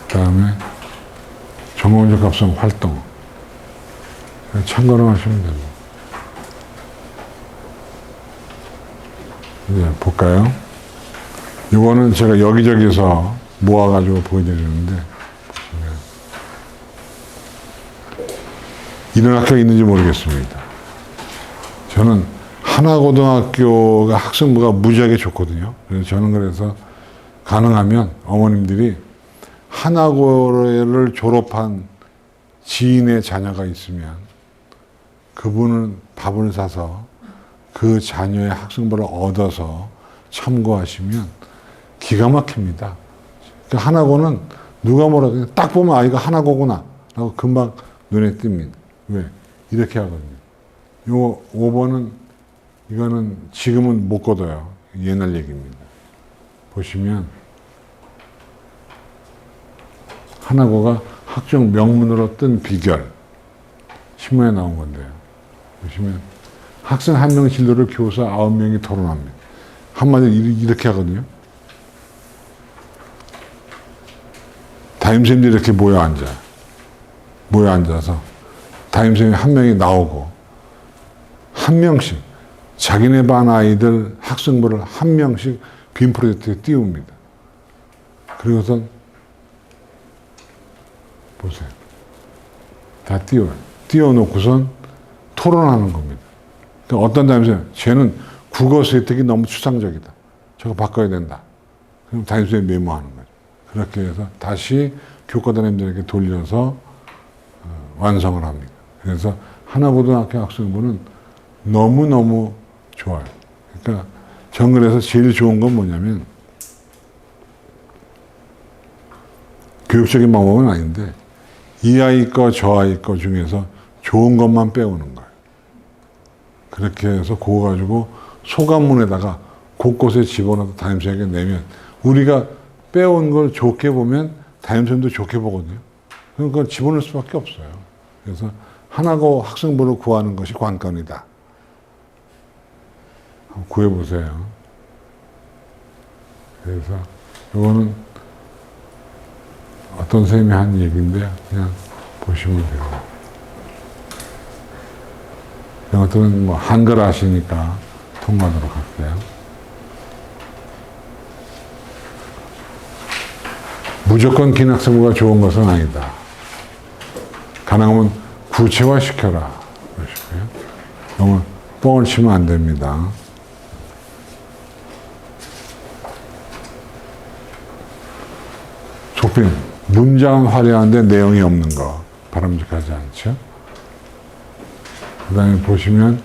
그 다음에 전공적 합성 활동. 참고로 하시면 됩니다. 이제 볼까요? 이거는 제가 여기저기서 모아가지고 보여드리는데, 이런 학교가 있는지 모르겠습니다. 저는 하나고등학교가 학생부가 무지하게 좋거든요. 그래서 저는 그래서 가능하면 어머님들이 하나고를 졸업한 지인의 자녀가 있으면 그분은 밥을 사서 그 자녀의 학생부를 얻어서 참고하시면 기가 막힙니다. 그 하나고는 누가 뭐라도 딱 보면 아, 이거 하나고구나 라고 금방 눈에 띕니다. 왜? 이렇게 하거든요. 요 5번은 이거는 지금은 못 걷어요. 옛날 얘기입니다. 보시면 하나고가 학종 명문으로 뜬 비결 신문에 나온 건데요. 보시면 학생 1명 진로를 교사 9명이 토론합니다. 한마디로 이렇게 하거든요. 담임선생님들이 이렇게 모여 앉아서 담임선생님 1명이 나오고 1명씩 자기네 반 아이들 학생부를 1명씩 빔 프로젝트에 띄웁니다. 그리고선 보세요. 다 띄워요. 띄워놓고선 토론하는 겁니다. 그러니까 어떤 담임선생님, 쟤는 국어 세특이 너무 추상적이다. 저거 바꿔야 된다. 그럼 담임선생님이 메모하는 거죠. 그렇게 해서 다시 교과단님들에게 돌려서 완성을 합니다. 그래서 하나고등학교 학생부는 너무너무 좋아요. 그러니까 정글에서 제일 좋은 건 뭐냐면 교육적인 방법은 아닌데 이 아이 거 저 아이 거 중에서 좋은 것만 빼오는 거예요. 그렇게 해서 그거 가지고 소감문에다가 곳곳에 집어넣어서 담임선생님에게 내면 우리가 빼온 걸 좋게 보면 담임선생님도 좋게 보거든요. 그럼 그걸 집어넣을 수밖에 없어요. 그래서 하나고 학생부를 구하는 것이 관건이다. 한번 구해보세요. 그래서 이거는 어떤 선생님이 한 얘기인데 그냥 보시면 돼요. 이런 것들은 뭐 한글 아시니까 통과하도록 할게요. 무조건 기능학습부가 좋은 것은 아니다. 가능하면 구체화시켜라. 그러시고요. 너무 뻥을 치면 안 됩니다. 속빈, 문장은 화려한데 내용이 없는 거 바람직하지 않죠? 그 다음에 보시면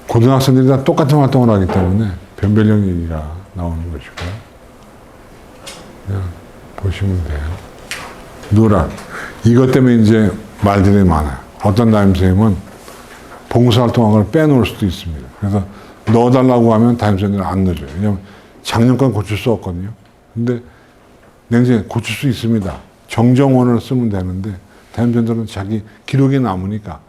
고등학생들이 다 똑같은 활동을 하기 때문에 변별력 얘기가 나오는 것이고요. 그냥 보시면 돼요. 누락. 이것 때문에 이제 말들이 많아요. 어떤 담임선생님은 봉사활동한 걸 빼놓을 수도 있습니다. 그래서 넣어달라고 하면 담임선생님은 안 넣어줘요. 왜냐면 작년까지 고칠 수 없거든요. 근데 냉정히 고칠 수 있습니다. 정정원을 쓰면 되는데 담임선생님들은 자기 기록이 남으니까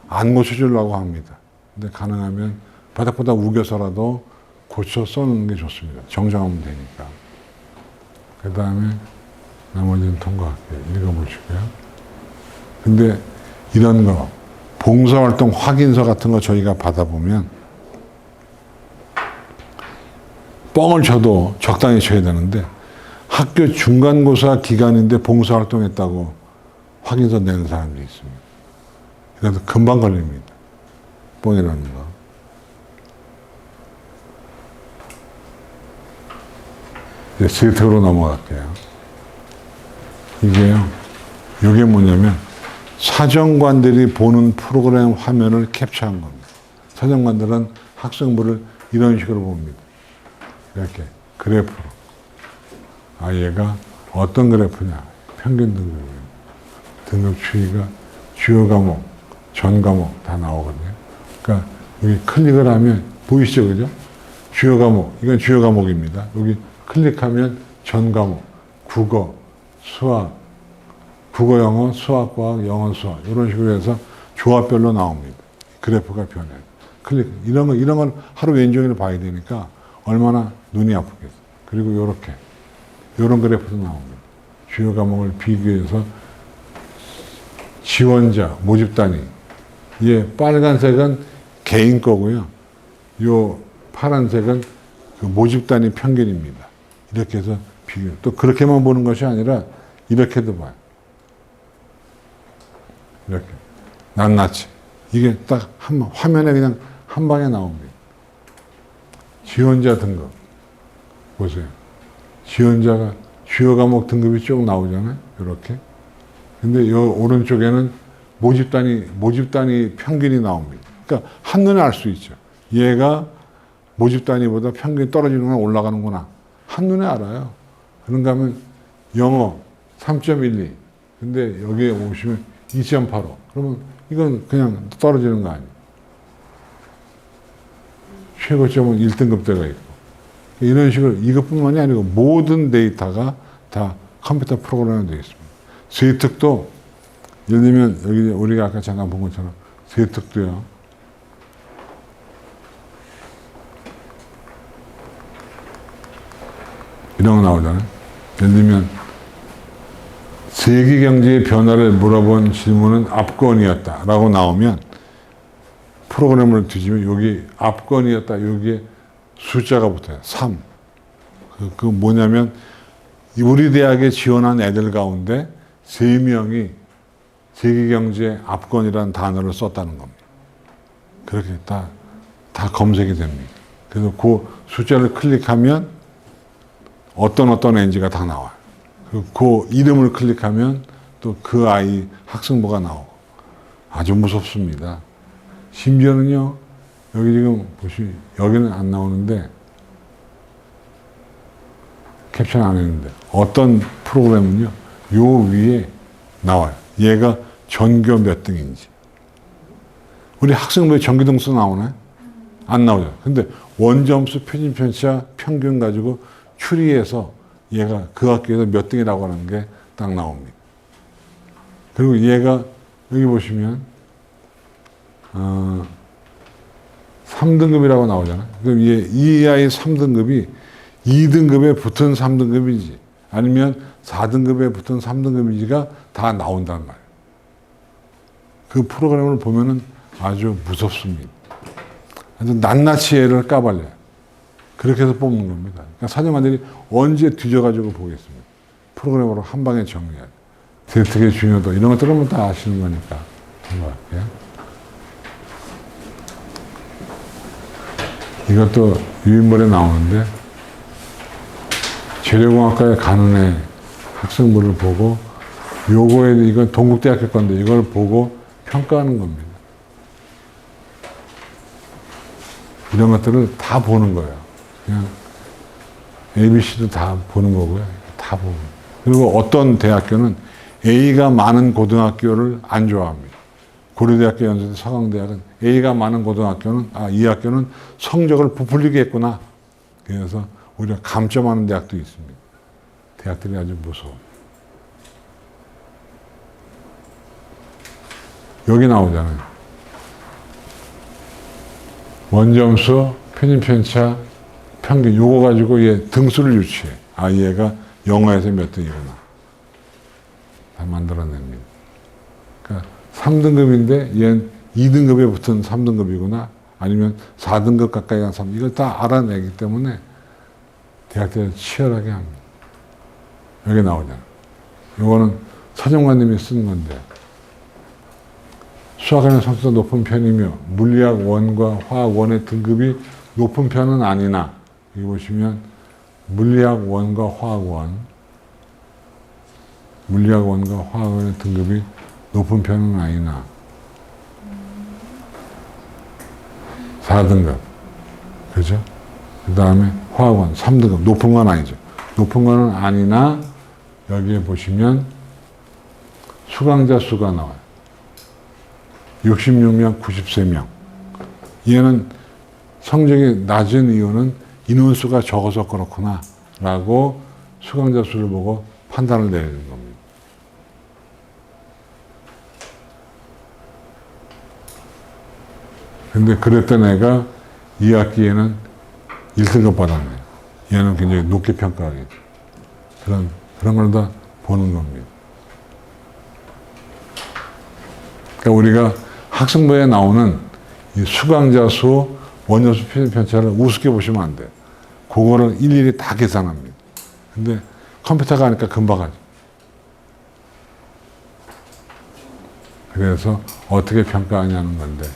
안 고쳐주려고 합니다. 근데 가능하면 바닥보다 우겨서라도 고쳐 써놓는 게 좋습니다. 정정하면 되니까. 그 다음에 나머지는 통과할게요. 읽어보시고요. 근데 이런 거, 봉사활동 확인서 같은 거 저희가 받아보면 뻥을 쳐도 적당히 쳐야 되는데 학교 중간고사 기간인데 봉사활동했다고 확인서 내는 사람들이 있습니다. 그래서 금방 걸립니다. 뻥이라는 거. 이제 세트로 넘어갈게요. 이게요, 이게 뭐냐면 사정관들이 보는 프로그램 화면을 캡처한 겁니다. 사정관들은 학생부를 이런 식으로 봅니다. 이렇게 그래프로. 아, 얘가 어떤 그래프냐? 평균 등급이에요. 등급 추이가 주요 과목, 전 과목 다 나오거든요. 그러니까 여기 클릭을 하면 보이시죠, 그죠? 주요 과목, 이건 주요 과목입니다. 여기 클릭하면 전 과목, 국어, 수학, 국어, 영어, 수학, 과학, 영어, 수학 이런 식으로 해서 조합별로 나옵니다. 그래프가 변해요. 클릭 이런 걸 하루 왼종일 봐야 되니까 얼마나 눈이 아프겠어요. 그리고 이렇게 이런 그래프도 나옵니다. 주요 과목을 비교해서 지원자, 모집 단위. 예, 빨간색은 개인 거고요. 요 파란색은 그 모집 단위 평균입니다. 이렇게 해서 비교. 또 그렇게만 보는 것이 아니라 이렇게도 봐요. 이렇게. 낱낱이. 이게 딱 화면에 그냥 한 방에 나옵니다. 지원자 등급. 보세요. 지원자가 주요 과목 등급이 쭉 나오잖아요. 이렇게. 근데 이 오른쪽에는 모집 단위 평균이 나옵니다. 그러니까 한눈에 알 수 있죠. 얘가 모집 단위보다 평균이 떨어지는구나, 올라가는구나. 한눈에 알아요. 그런가 하면 영어 3.12. 근데 여기에 오시면 2.85. 그러면 이건 그냥 떨어지는 거 아니에요. 최고점은 1등급대가 있고. 이런 식으로 이것뿐만이 아니고 모든 데이터가 다 컴퓨터 프로그램에 되어 있습니다. 세특도 예를 들면 여기 우리가 아까 잠깐 본 것처럼 세특도요. 이런 거 나오잖아요. 예를 들면 세계 경제의 변화를 물어본 질문은 압권이었다라고 나오면 프로그램을 뒤지면 여기 압권이었다. 여기에 숫자가 붙어요. 3. 그 뭐냐면 우리 대학에 지원한 애들 가운데 3명이 세계경제 압권이라는 단어를 썼다는 겁니다. 그렇게 다 검색이 됩니다. 그래서 그 숫자를 클릭하면 어떤 NG가 다 나와요. 그 이름을 클릭하면 또 그 아이 학생부가 나오고 아주 무섭습니다. 심지어는요, 여기 지금 보시면 여기는 안 나오는데 캡처는 안 했는데 어떤 프로그램은요, 요 위에 나와요. 얘가 전교 몇 등인지. 우리 학생부에 전교등수 나오나요? 안 나오죠. 근데 원점수, 표준편차, 평균 가지고 추리해서 얘가 그 학교에서 몇 등이라고 하는 게 딱 나옵니다. 그리고 얘가 여기 보시면 3등급이라고 나오잖아요. 그럼 이 아이 3등급이 2등급에 붙은 3등급인지 아니면 4등급에 붙은 3등급인지가 다 나온단 말이에요. 그 프로그램을 보면은 아주 무섭습니다. 아주 낱낱이 얘를 까발려요. 그렇게 해서 뽑는 겁니다. 그러니까 사정관들이 언제 뒤져가지고 보겠습니다. 프로그램으로 한 방에 정리해야 돼요. 되게 중요하다. 이런 것들은 다 아시는 거니까. 넘어갈게요. 이것도 유인물에 나오는데, 재료공학과에 가는 애 학생부를 보고, 요거에, 이건 동국대학교 건데, 이걸 보고 평가하는 겁니다. 이런 것들을 다 보는 거예요. 그냥 ABC도 다 보는 거고요. 다 보고. 그리고 어떤 대학교는 A가 많은 고등학교를 안 좋아합니다. 고려대학교, 연세대, 서강대학은 A가 많은 고등학교는, 이 학교는 성적을 부풀리게 했구나. 그래서 오히려 감점하는 대학도 있습니다. 대학들이 아주 무서워. 여기 나오잖아요. 원점수, 편입편차, 평균, 요거 가지고 얘 등수를 유추해. 얘가 영어에서 몇 등이구나. 다 만들어냅니다. 그러니까 3등급인데 얘는 2등급에 붙은 3등급이구나. 아니면 4등급 가까이 간 3, 이걸 다 알아내기 때문에 대학들이 치열하게 합니다. 여기 나오잖아. 요거는 사정관님이 쓴 건데, 수학에는 성취도 높은 편이며 물리학 1과 화학 1의 등급이 높은 편은 아니나, 여기 보시면 물리학 1과 화학 1, 물리학 1과 화학 1의 등급이 높은 편은 아니나 4등급, 그죠? 그 다음에 화학 1, 3등급, 높은 건 아니죠. 높은 거는 아니나, 여기에 보시면 수강자 수가 나와요. 66명, 93명. 얘는 성적이 낮은 이유는 인원수가 적어서 그렇구나 라고 수강자 수를 보고 판단을 내리는 겁니다. 근데 그랬던 애가 2학기에는 1등급 받았네요. 얘는 굉장히 높게 평가하겠죠. 그런 걸 다 보는 겁니다. 그러니까 우리가 학생부에 나오는 이 수강자 수, 원점수, 편차를 우습게 보시면 안 돼요. 그거를 일일이 다 계산합니다. 근데 컴퓨터가 하니까 금방 하죠. 그래서 어떻게 평가하냐는 건데,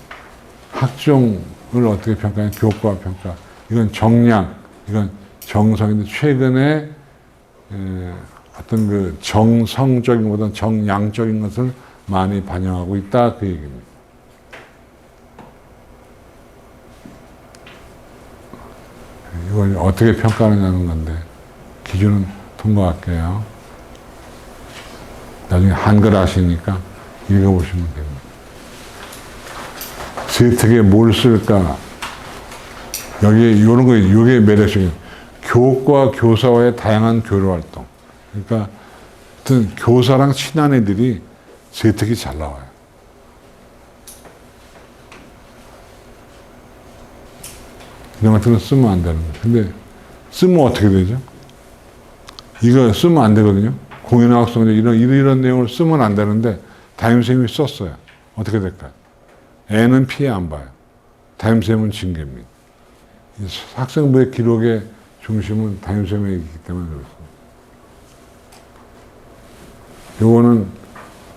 학종을 어떻게 평가하냐, 교과 평가. 이건 정량, 이건 정성인데, 최근에 어떤 그 정성적인 것보다 정량적인 것을 많이 반영하고 있다, 그 얘기입니다. 이걸 어떻게 평가하느냐는 건데, 기준은 통과할게요. 나중에 한글 아시니까 읽어보시면 됩니다. 세특에 뭘 쓸까? 여기 이런 거, 이게 매력적인 교과 교사와의 다양한 교류 활동. 그러니까 어떤 교사랑 친한 애들이 세특이 잘 나와요. 이런 같은 거 쓰면 안 되는 거예요. 근데 쓰면 어떻게 되죠? 이거 쓰면 안 되거든요. 공인학습 이런 내용을 쓰면 안 되는데 담임선생님이 썼어요. 어떻게 될까요? 애는 피해 안 봐요. 담임선생님은 징계입니다. 학생부의 기록의 중심은 담임선생님이기 때문에 그렇습니다. 요거는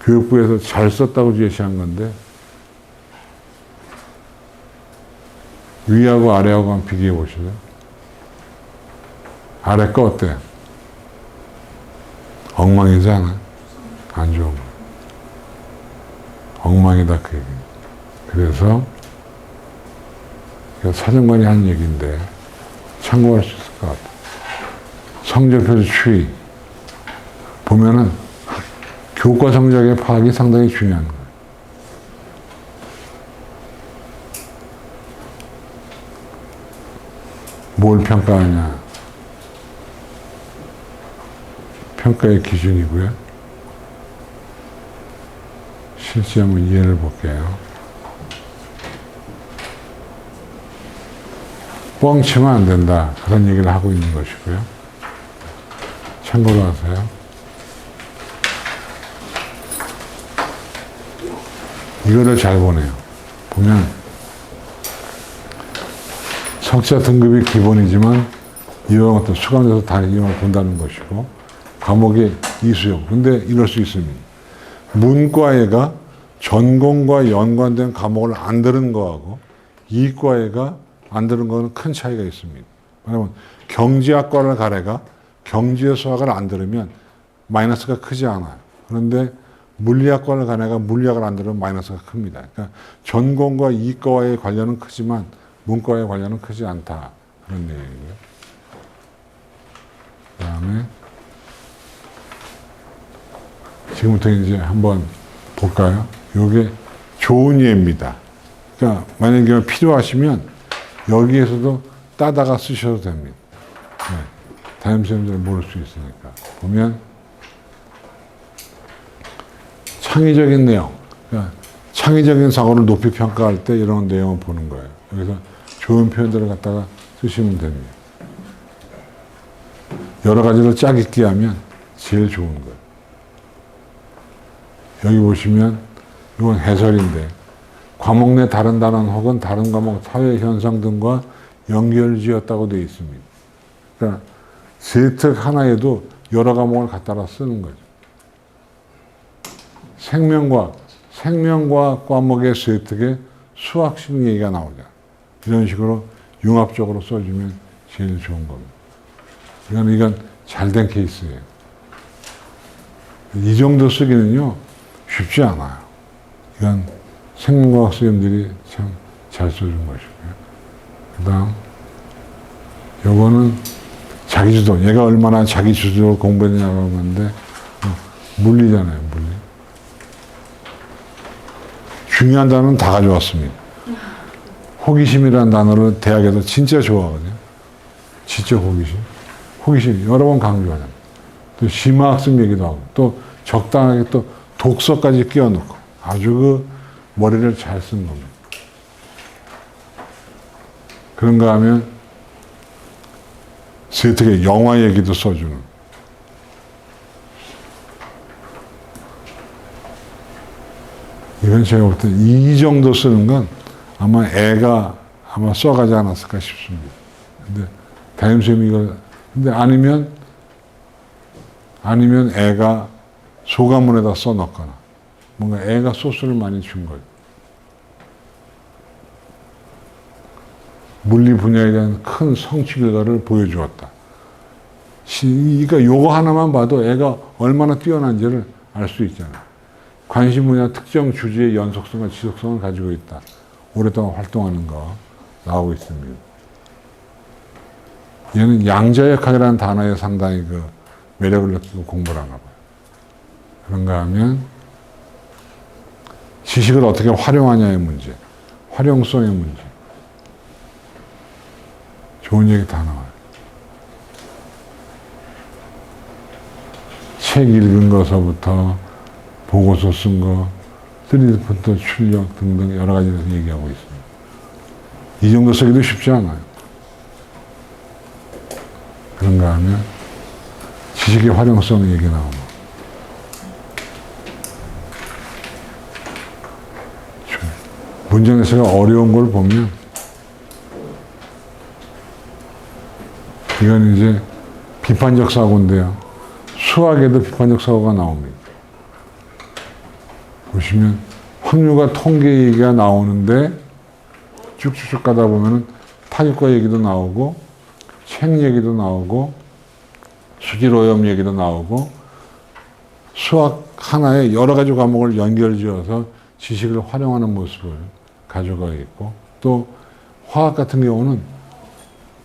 교육부에서 잘 썼다고 제시한 건데, 위하고 아래하고 한번 비교해 보실래요? 아래 거 어때요? 엉망이지 않아요? 안 좋은 거. 엉망이다, 그 얘기예요. 그래서 사정관이 한 얘기인데 참고할 수 있을 것 같아요. 성적표 추이 보면은 교과 성적의 파악이 상당히 중요한 거예요. 뭘 평가하냐. 평가의 기준이고요. 실제 한번 예를 볼게요. 뻥치면 안 된다. 그런 얘기를 하고 있는 것이고요. 참고로 하세요. 이거를 잘 보네요. 보면 석자 등급이 기본이지만 이와 같은 수강돼서 다 이용을 본다는 것이고 과목이 이수요. 근데 이럴 수 있습니다. 문과애가 전공과 연관된 과목을 안 들은 거하고 이과애가 안 들은 거는 큰 차이가 있습니다. 왜냐하면 경제학과를 가래가 경제 수학을 안 들으면 마이너스가 크지 않아요. 그런데 물리학과를 간 애가 물리학을 안 들으면 마이너스가 큽니다. 그러니까 전공과 이과와의 관련은 크지만 문과와의 관련은 크지 않다. 그런 얘기고요. 그 다음에 지금부터 이제 한번 볼까요? 이게 좋은 예입니다. 그러니까 만약에 필요하시면 여기에서도 따다가 쓰셔도 됩니다. 네. 담임선생님들은 모를 수 있으니까. 보면 창의적인 내용, 그러니까 창의적인 사고를 높이 평가할 때 이런 내용을 보는 거예요. 여기서 좋은 표현들을 갖다가 쓰시면 됩니다. 여러 가지를 짜깁기 하면 제일 좋은 거예요. 여기 보시면 이건 해설인데 과목 내 다른 단원 혹은 다른 과목 사회 현상 등과 연결지었다고 되어 있습니다. 그러니까 세특 하나에도 여러 과목을 갖다가 쓰는 거죠. 생명과학 과목의 세특에 수학식 얘기가 나오죠. 이런 식으로 융합적으로 써주면 제일 좋은 겁니다. 이건 잘된 케이스예요. 이 정도 쓰기는요, 쉽지 않아요. 이건 생명과학 선생님들이 참 잘 써준 것이고요. 그 다음, 요거는 자기주도. 얘가 얼마나 자기주도로 공부했냐고 하는데, 물리잖아요, 물리. 중요한 단어는 다 가져왔습니다. 호기심이라는 단어를 대학에서 진짜 좋아하거든요. 진짜 호기심. 호기심 여러 번 강조하잖아요. 또 심화학습 얘기도 하고, 또 적당하게 또 독서까지 끼워넣고, 아주 그 머리를 잘 쓴 겁니다. 그런가 하면, 세특의 영화 얘기도 써주는. 이건 제가 볼 때 이 정도 쓰는 건 아마 애가 아마 써가지 않았을까 싶습니다. 근데 담임선생님이 이걸, 근데 아니면 애가 소감문에다 써놓거나 뭔가 애가 소스를 많이 준 거예요. 물리 분야에 대한 큰 성취 결과를 보여주었다. 그러니까 요거 하나만 봐도 애가 얼마나 뛰어난지를 알 수 있잖아요. 관심 분야 특정 주제의 연속성과 지속성을 가지고 있다. 오랫동안 활동하는 거 나오고 있습니다. 얘는 양자역학이라는 단어에 상당히 그 매력을 느끼고 공부를 하나 봐요. 그런가 하면 지식을 어떻게 활용하냐의 문제, 활용성의 문제. 좋은 얘기 다 나와요. 책 읽은 거서부터 보고서 쓴 거, 3D 폰트 출력 등등 여러 가지에서 얘기하고 있습니다. 이 정도 쓰기도 쉽지 않아요. 그런가 하면 지식의 활용성 얘기 나오고 문장에서가 어려운 걸 보면 이건 이제 비판적 사고인데요. 수학에도 비판적 사고가 나옵니다. 보시면 확률과 통계 얘기가 나오는데 쭉쭉쭉 가다 보면은 타격과 얘기도 나오고 책 얘기도 나오고 수질오염 얘기도 나오고 수학 하나에 여러 가지 과목을 연결지어서 지식을 활용하는 모습을 가져가 있고 또 화학 같은 경우는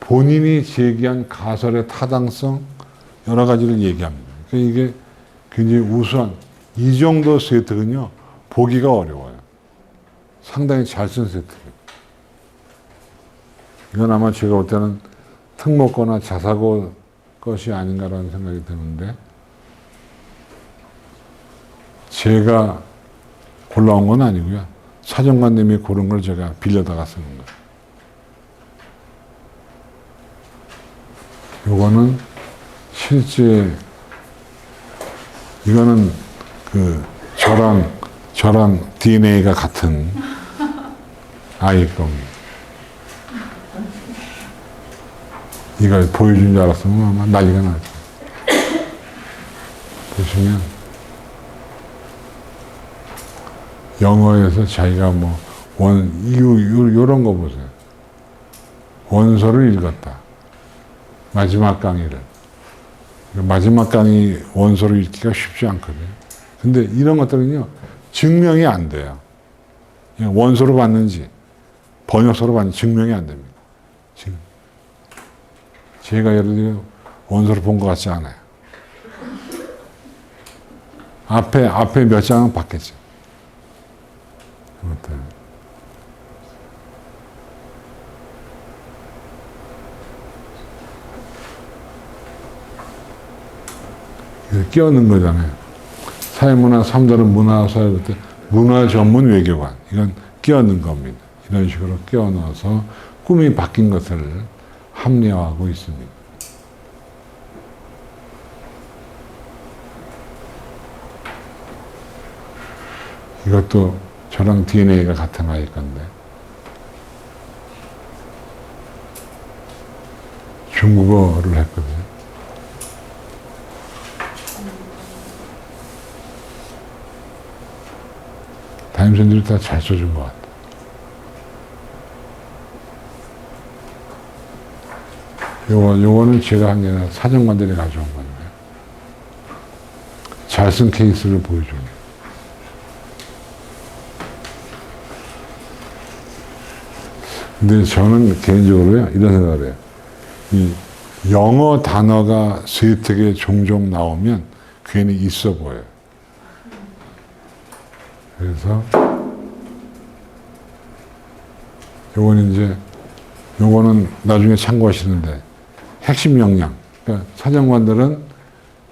본인이 제기한 가설의 타당성 여러 가지를 얘기합니다. 그러니까 이게 굉장히 우수한 이 정도 세특은요 보기가 어려워요. 상당히 잘 쓴 세특이에요. 이건 아마 제가 볼 때는 특목고나 자사고 것이 아닌가라는 생각이 드는데 제가 골라온 건 아니고요. 사정관님이 고른 걸 제가 빌려다가 쓰는 거예요. 요거는 실제 이거는 저랑 DNA가 같은 아이일 겁니다. 이걸 보여준 줄 알았으면 아마 난리가 나죠. 보시면 영어에서 자기가 요런 거 보세요. 원서를 읽었다. 마지막 강의를. 마지막 강의 원서를 읽기가 쉽지 않거든요. 근데 이런 것들은요, 증명이 안 돼요. 그냥 원서로 봤는지, 번역서로 봤는지 증명이 안 됩니다. 지금. 제가 예를 들어 원서를 본 것 같지 않아요. 앞에 몇 장은 봤겠죠. 끼얹는 거잖아요. 사회문화 3다른 문화사회 때 문화 전문 외교관, 이건 끼얹는 겁니다. 이런 식으로 끼워 넣어서 꿈이 바뀐 것을 합리화하고 있습니다. 이것도 저랑 DNA가 같은 아이일 건데 중국어를 했거든요. 담임선생님들이 다 잘 써준 것 같아요. 요거는 제가 한 게 아니라 사정관들이 가져온 건데 잘 쓴 케이스를 보여줍니다. 근데 저는 개인적으로요, 이런 생각을 해요. 이 영어 단어가 세특에 종종 나오면 괜히 있어 보여요. 그래서 요거는 나중에 참고하시는데 핵심 역량. 그러니까 사정관들은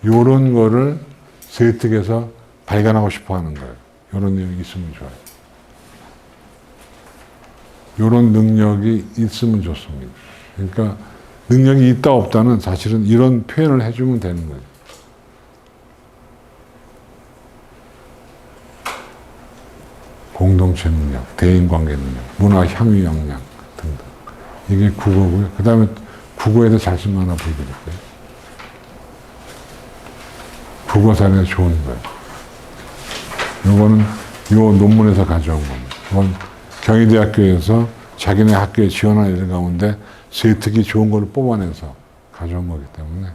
요런 거를 세특에서 발견하고 싶어 하는 거예요. 요런 내용이 있으면 좋아요. 요런 능력이 있으면 좋습니다. 그러니까 능력이 있다 없다는 사실은 이런 표현을 해주면 되는 거예요. 공동체 능력, 대인관계 능력, 문화 향유 역량 등등. 이게 국어고요. 그 다음에 국어에도 잘 쓴 거 하나 보여드릴게요. 국어 사례가 좋은 거예요. 요거는 요 논문에서 가져온 겁니다. 이건 경희대학교에서 자기네 학교에 지원한 애들 가운데 세특이 좋은 걸 뽑아내서 가져온 거기 때문에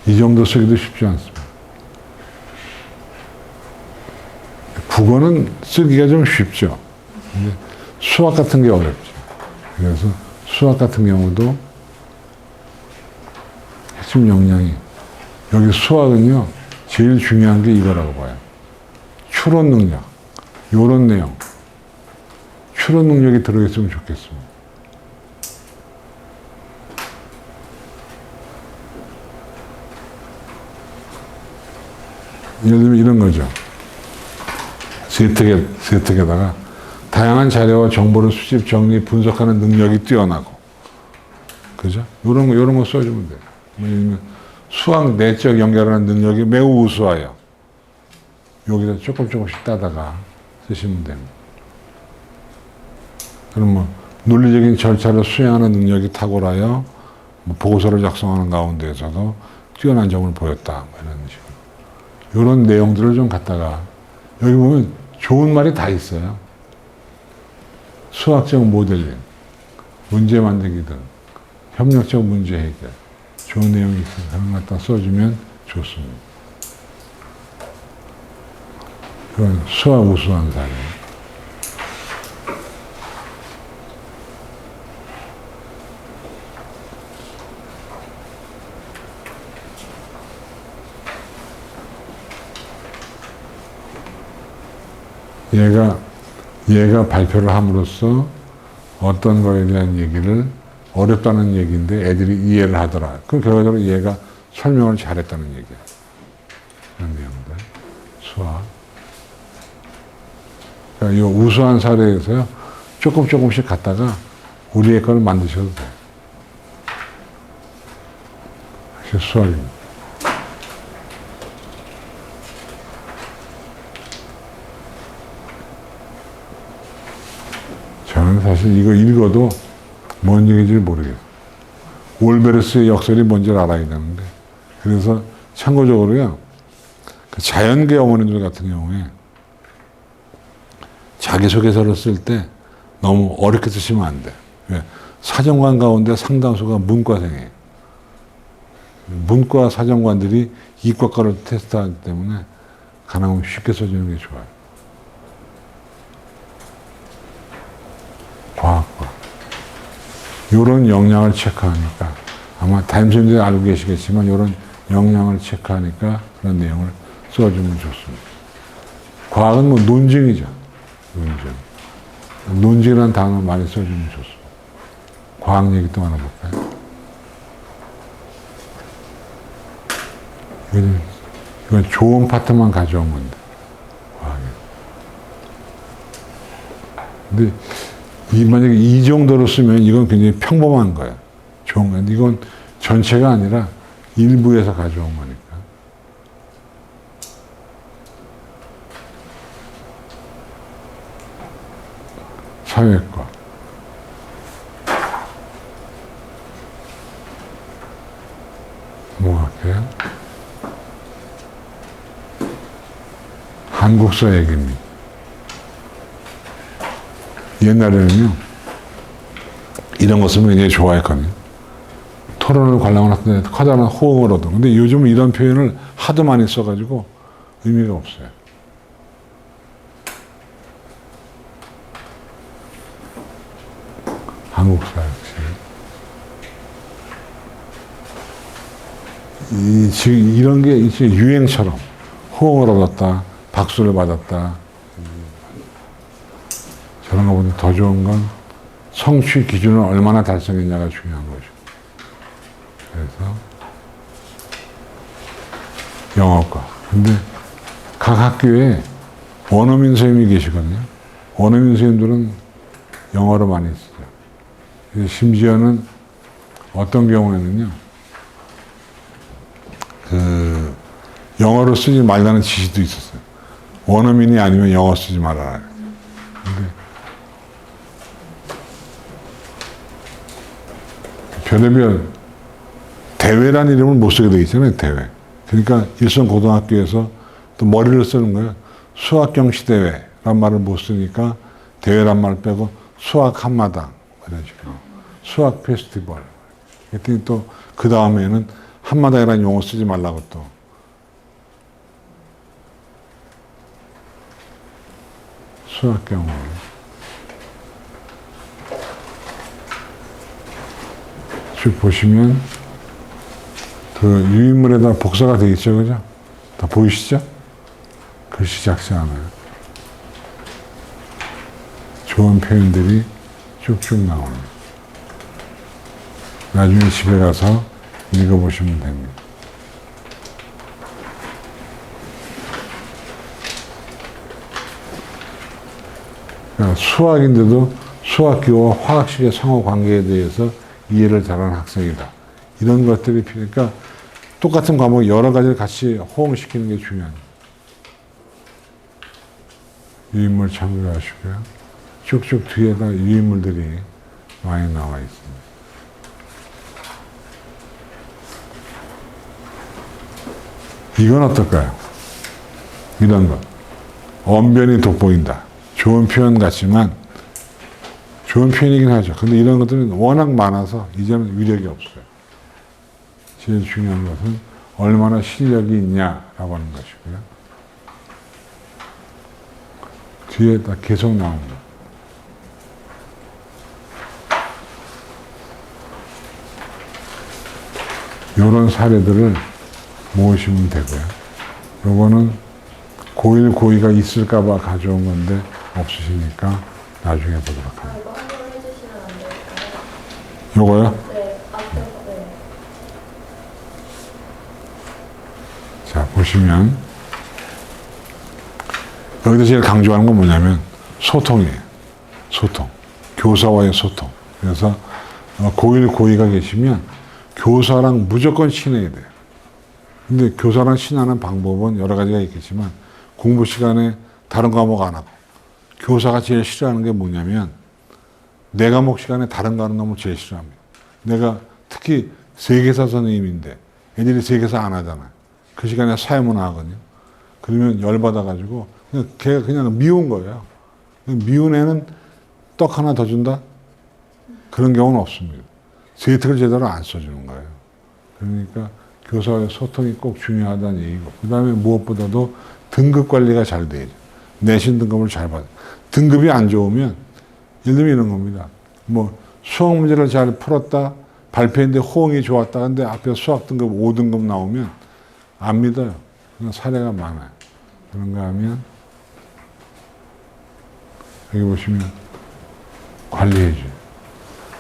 이 정도 쓰기도 쉽지 않습니다. 국어는 쓰기가 좀 쉽죠. 근데 수학 같은 게 어렵죠. 그래서 수학 같은 경우도 핵심 역량이, 여기 수학은요, 제일 중요한 게 이거라고 봐요. 추론 능력. 요런 내용. 추론 능력이 들어있으면 좋겠습니다. 예를 들면 이런 거죠. 세특에다가 다양한 자료와 정보를 수집, 정리, 분석하는 능력이 뛰어나고, 그죠? 요런 거 써주면 돼요. 예를 수학 내적 연결하는 능력이 매우 우수하여. 여기서 조금씩 따다가 쓰시면 됩니다. 그럼 논리적인 절차를 수행하는 능력이 탁월하여 보고서를 작성하는 가운데에서도 뛰어난 점을 보였다. 이런 식으로. 이런 내용들을 좀 갖다가, 여기 보면 좋은 말이 다 있어요. 수학적 모델링, 문제 만들기 등, 협력적 문제 해결. 좋은 내용이 있어요. 그런 거 갖다 써주면 좋습니다. 그건 수학 우수한 사례. 얘가 발표를 함으로써 어떤 거에 대한 얘기를 어렵다는 얘기인데 애들이 이해를 하더라. 그 결과적으로 얘가 설명을 잘했다는 얘기야. 그런 내용들. 수학. 그러니까 이 우수한 사례에서요, 조금씩 갖다가 우리의 걸 만드셔도 돼요. 그게 수학입니다. 저는 사실 이거 읽어도 뭔 얘기인지 모르겠어요. 올베르스의 역설이 뭔지 알아야 되는데. 그래서 참고적으로요, 그 자연계 어머님들 같은 경우에 자기소개서를 쓸 때 너무 어렵게 쓰시면 안 돼. 왜? 사정관 가운데 상당수가 문과생이에요. 문과 사정관들이 이과과를 테스트하기 때문에 가능하면 쉽게 써주는 게 좋아요. 과학과. 이런 역량을 체크하니까 아마 담임선생님들이 알고 계시겠지만 이런 역량을 체크하니까 그런 내용을 써주면 좋습니다. 과학은 뭐 논증이죠. 논증. 논증이라는 단어 많이 써주면 좋습니다. 과학 얘기 또 하나 볼까요? 이건 좋은 파트만 가져온 건데, 과학에. 근데 만약에 이 정도로 쓰면 이건 굉장히 평범한 거예요. 좋은 건데, 이건 전체가 아니라 일부에서 가져온 거니까. 사회과. 뭐 할게요? 한국사 얘기입니다. 옛날에는요, 이런 거 쓰면 굉장히 좋아했거든요. 토론을 관람을 하는데 커다란 호응을 얻어. 근데 요즘은 이런 표현을 하도 많이 써가지고 의미가 없어요. 한국사 역시. 지금 이런 게 이제 유행처럼 호응을 얻었다, 박수를 받았다. 저런 것보다 더 좋은 건 성취 기준을 얼마나 달성했냐가 중요한 거죠. 그래서 영어과. 근데 각 학교에 원어민 선생님이 계시거든요. 원어민 선생님들은 영어로 많이 쓰죠. 심지어는 어떤 경우에는요, 영어로 쓰지 말라는 지시도 있었어요. 원어민이 아니면 영어 쓰지 말아라. 근데 별의별 대회란 이름을 못 쓰게 되어 있잖아요, 대회. 그러니까 일선 고등학교에서 또 머리를 쓰는 거예요. 수학경시 대회란 말을 못 쓰니까 대회란 말 빼고 수학 한마당 이런 식으로 수학 페스티벌. 그랬더니 또 그 다음에는 한마당이라는 용어 쓰지 말라고 또. 수학 경험. 쭉 보시면 그 유인물에다 복사가 되어 있죠, 그죠? 다 보이시죠? 글씨 작지 않아요. 좋은 표현들이 쭉쭉 나옵니다. 나중에 집에 가서 읽어보시면 됩니다. 그러니까 수학인데도 수학기와 화학식의 상호 관계에 대해서 이해를 잘하는 학생이다. 이런 것들이 필요하니까 똑같은 과목 여러 가지를 같이 호응시키는 게 중요합니다. 유인물 참고하시고요. 쭉쭉 뒤에다 유인물들이 많이 나와 있습니다. 이건 어떨까요? 이런 것. 언변이 돋보인다. 좋은 표현 같지만 좋은 표현이긴 하죠. 근데 이런 것들은 워낙 많아서 이제는 위력이 없어요. 제일 중요한 것은 얼마나 실력이 있냐라고 하는 것이고요. 뒤에 다 계속 나옵니다. 이런 사례들을 모으시면 되고요. 요거는 고1, 고2가 있을까봐 가져온 건데 없으시니까 나중에 보도록 합니다. 이거 한번 해주시면 안 될까요? 요거요? 네, 앞에서, 네. 자, 보시면 여기서 제일 강조하는 건 뭐냐면 소통이에요. 소통. 교사와의 소통. 그래서 고1, 고2가 계시면 교사랑 무조건 친해야 돼요. 근데 교사랑 친하는 방법은 여러 가지가 있겠지만 공부 시간에 다른 과목 안 하고 교사가 제일 싫어하는 게 뭐냐면 내 과목 시간에 다른 과목 놈을 제일 싫어합니다. 내가 특히 세계사 선생님인데 애들이 세계사 안 하잖아요. 그 시간에 사회문화 하거든요. 그러면 열받아가지고 그냥 걔가 그냥 미운 거예요. 미운 애는 떡 하나 더 준다? 그런 경우는 없습니다. 세특을 제대로 안 써주는 거예요. 그러니까 교사와의 소통이 꼭 중요하다는 얘기고, 그 다음에 무엇보다도 등급 관리가 잘 돼야죠. 내신 등급을 잘 받아요. 등급이 안 좋으면, 예를 들면 이런 겁니다. 뭐, 수학 문제를 잘 풀었다, 발표했는데 호응이 좋았다, 근데 앞에 수학 등급 5등급 나오면 안 믿어요. 그런 사례가 많아요. 그런가 하면, 여기 보시면, 관리해줘요.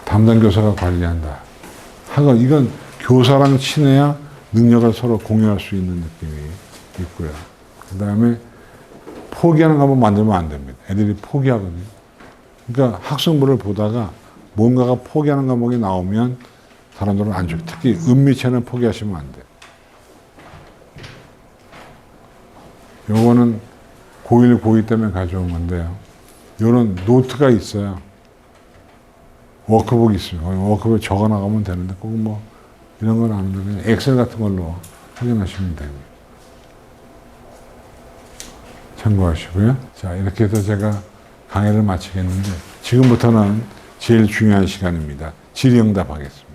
담당 교사가 관리한다. 하고, 이건 교사랑 친해야 능력을 서로 공유할 수 있는 느낌이 있고요. 그 다음에 포기하는 과목 만들면 안 됩니다. 애들이 포기하거든요. 그러니까 학생부를 보다가 뭔가가 포기하는 과목이 나오면 사람들은 안 좋아요. 특히 은미체는 포기하시면 안 돼요. 요거는 고1, 고2 때문에 가져온 건데요. 요런 노트가 있어요. 워크북이 있어요. 워크북에 적어 나가면 되는데 꼭 뭐 이런 건 아닌데 그냥 엑셀 같은 걸로 확인하시면 됩니다. 참고하시고요. 자, 이렇게 해서 제가 강의를 마치겠는데 지금부터는 제일 중요한 시간입니다. 질의응답 하겠습니다.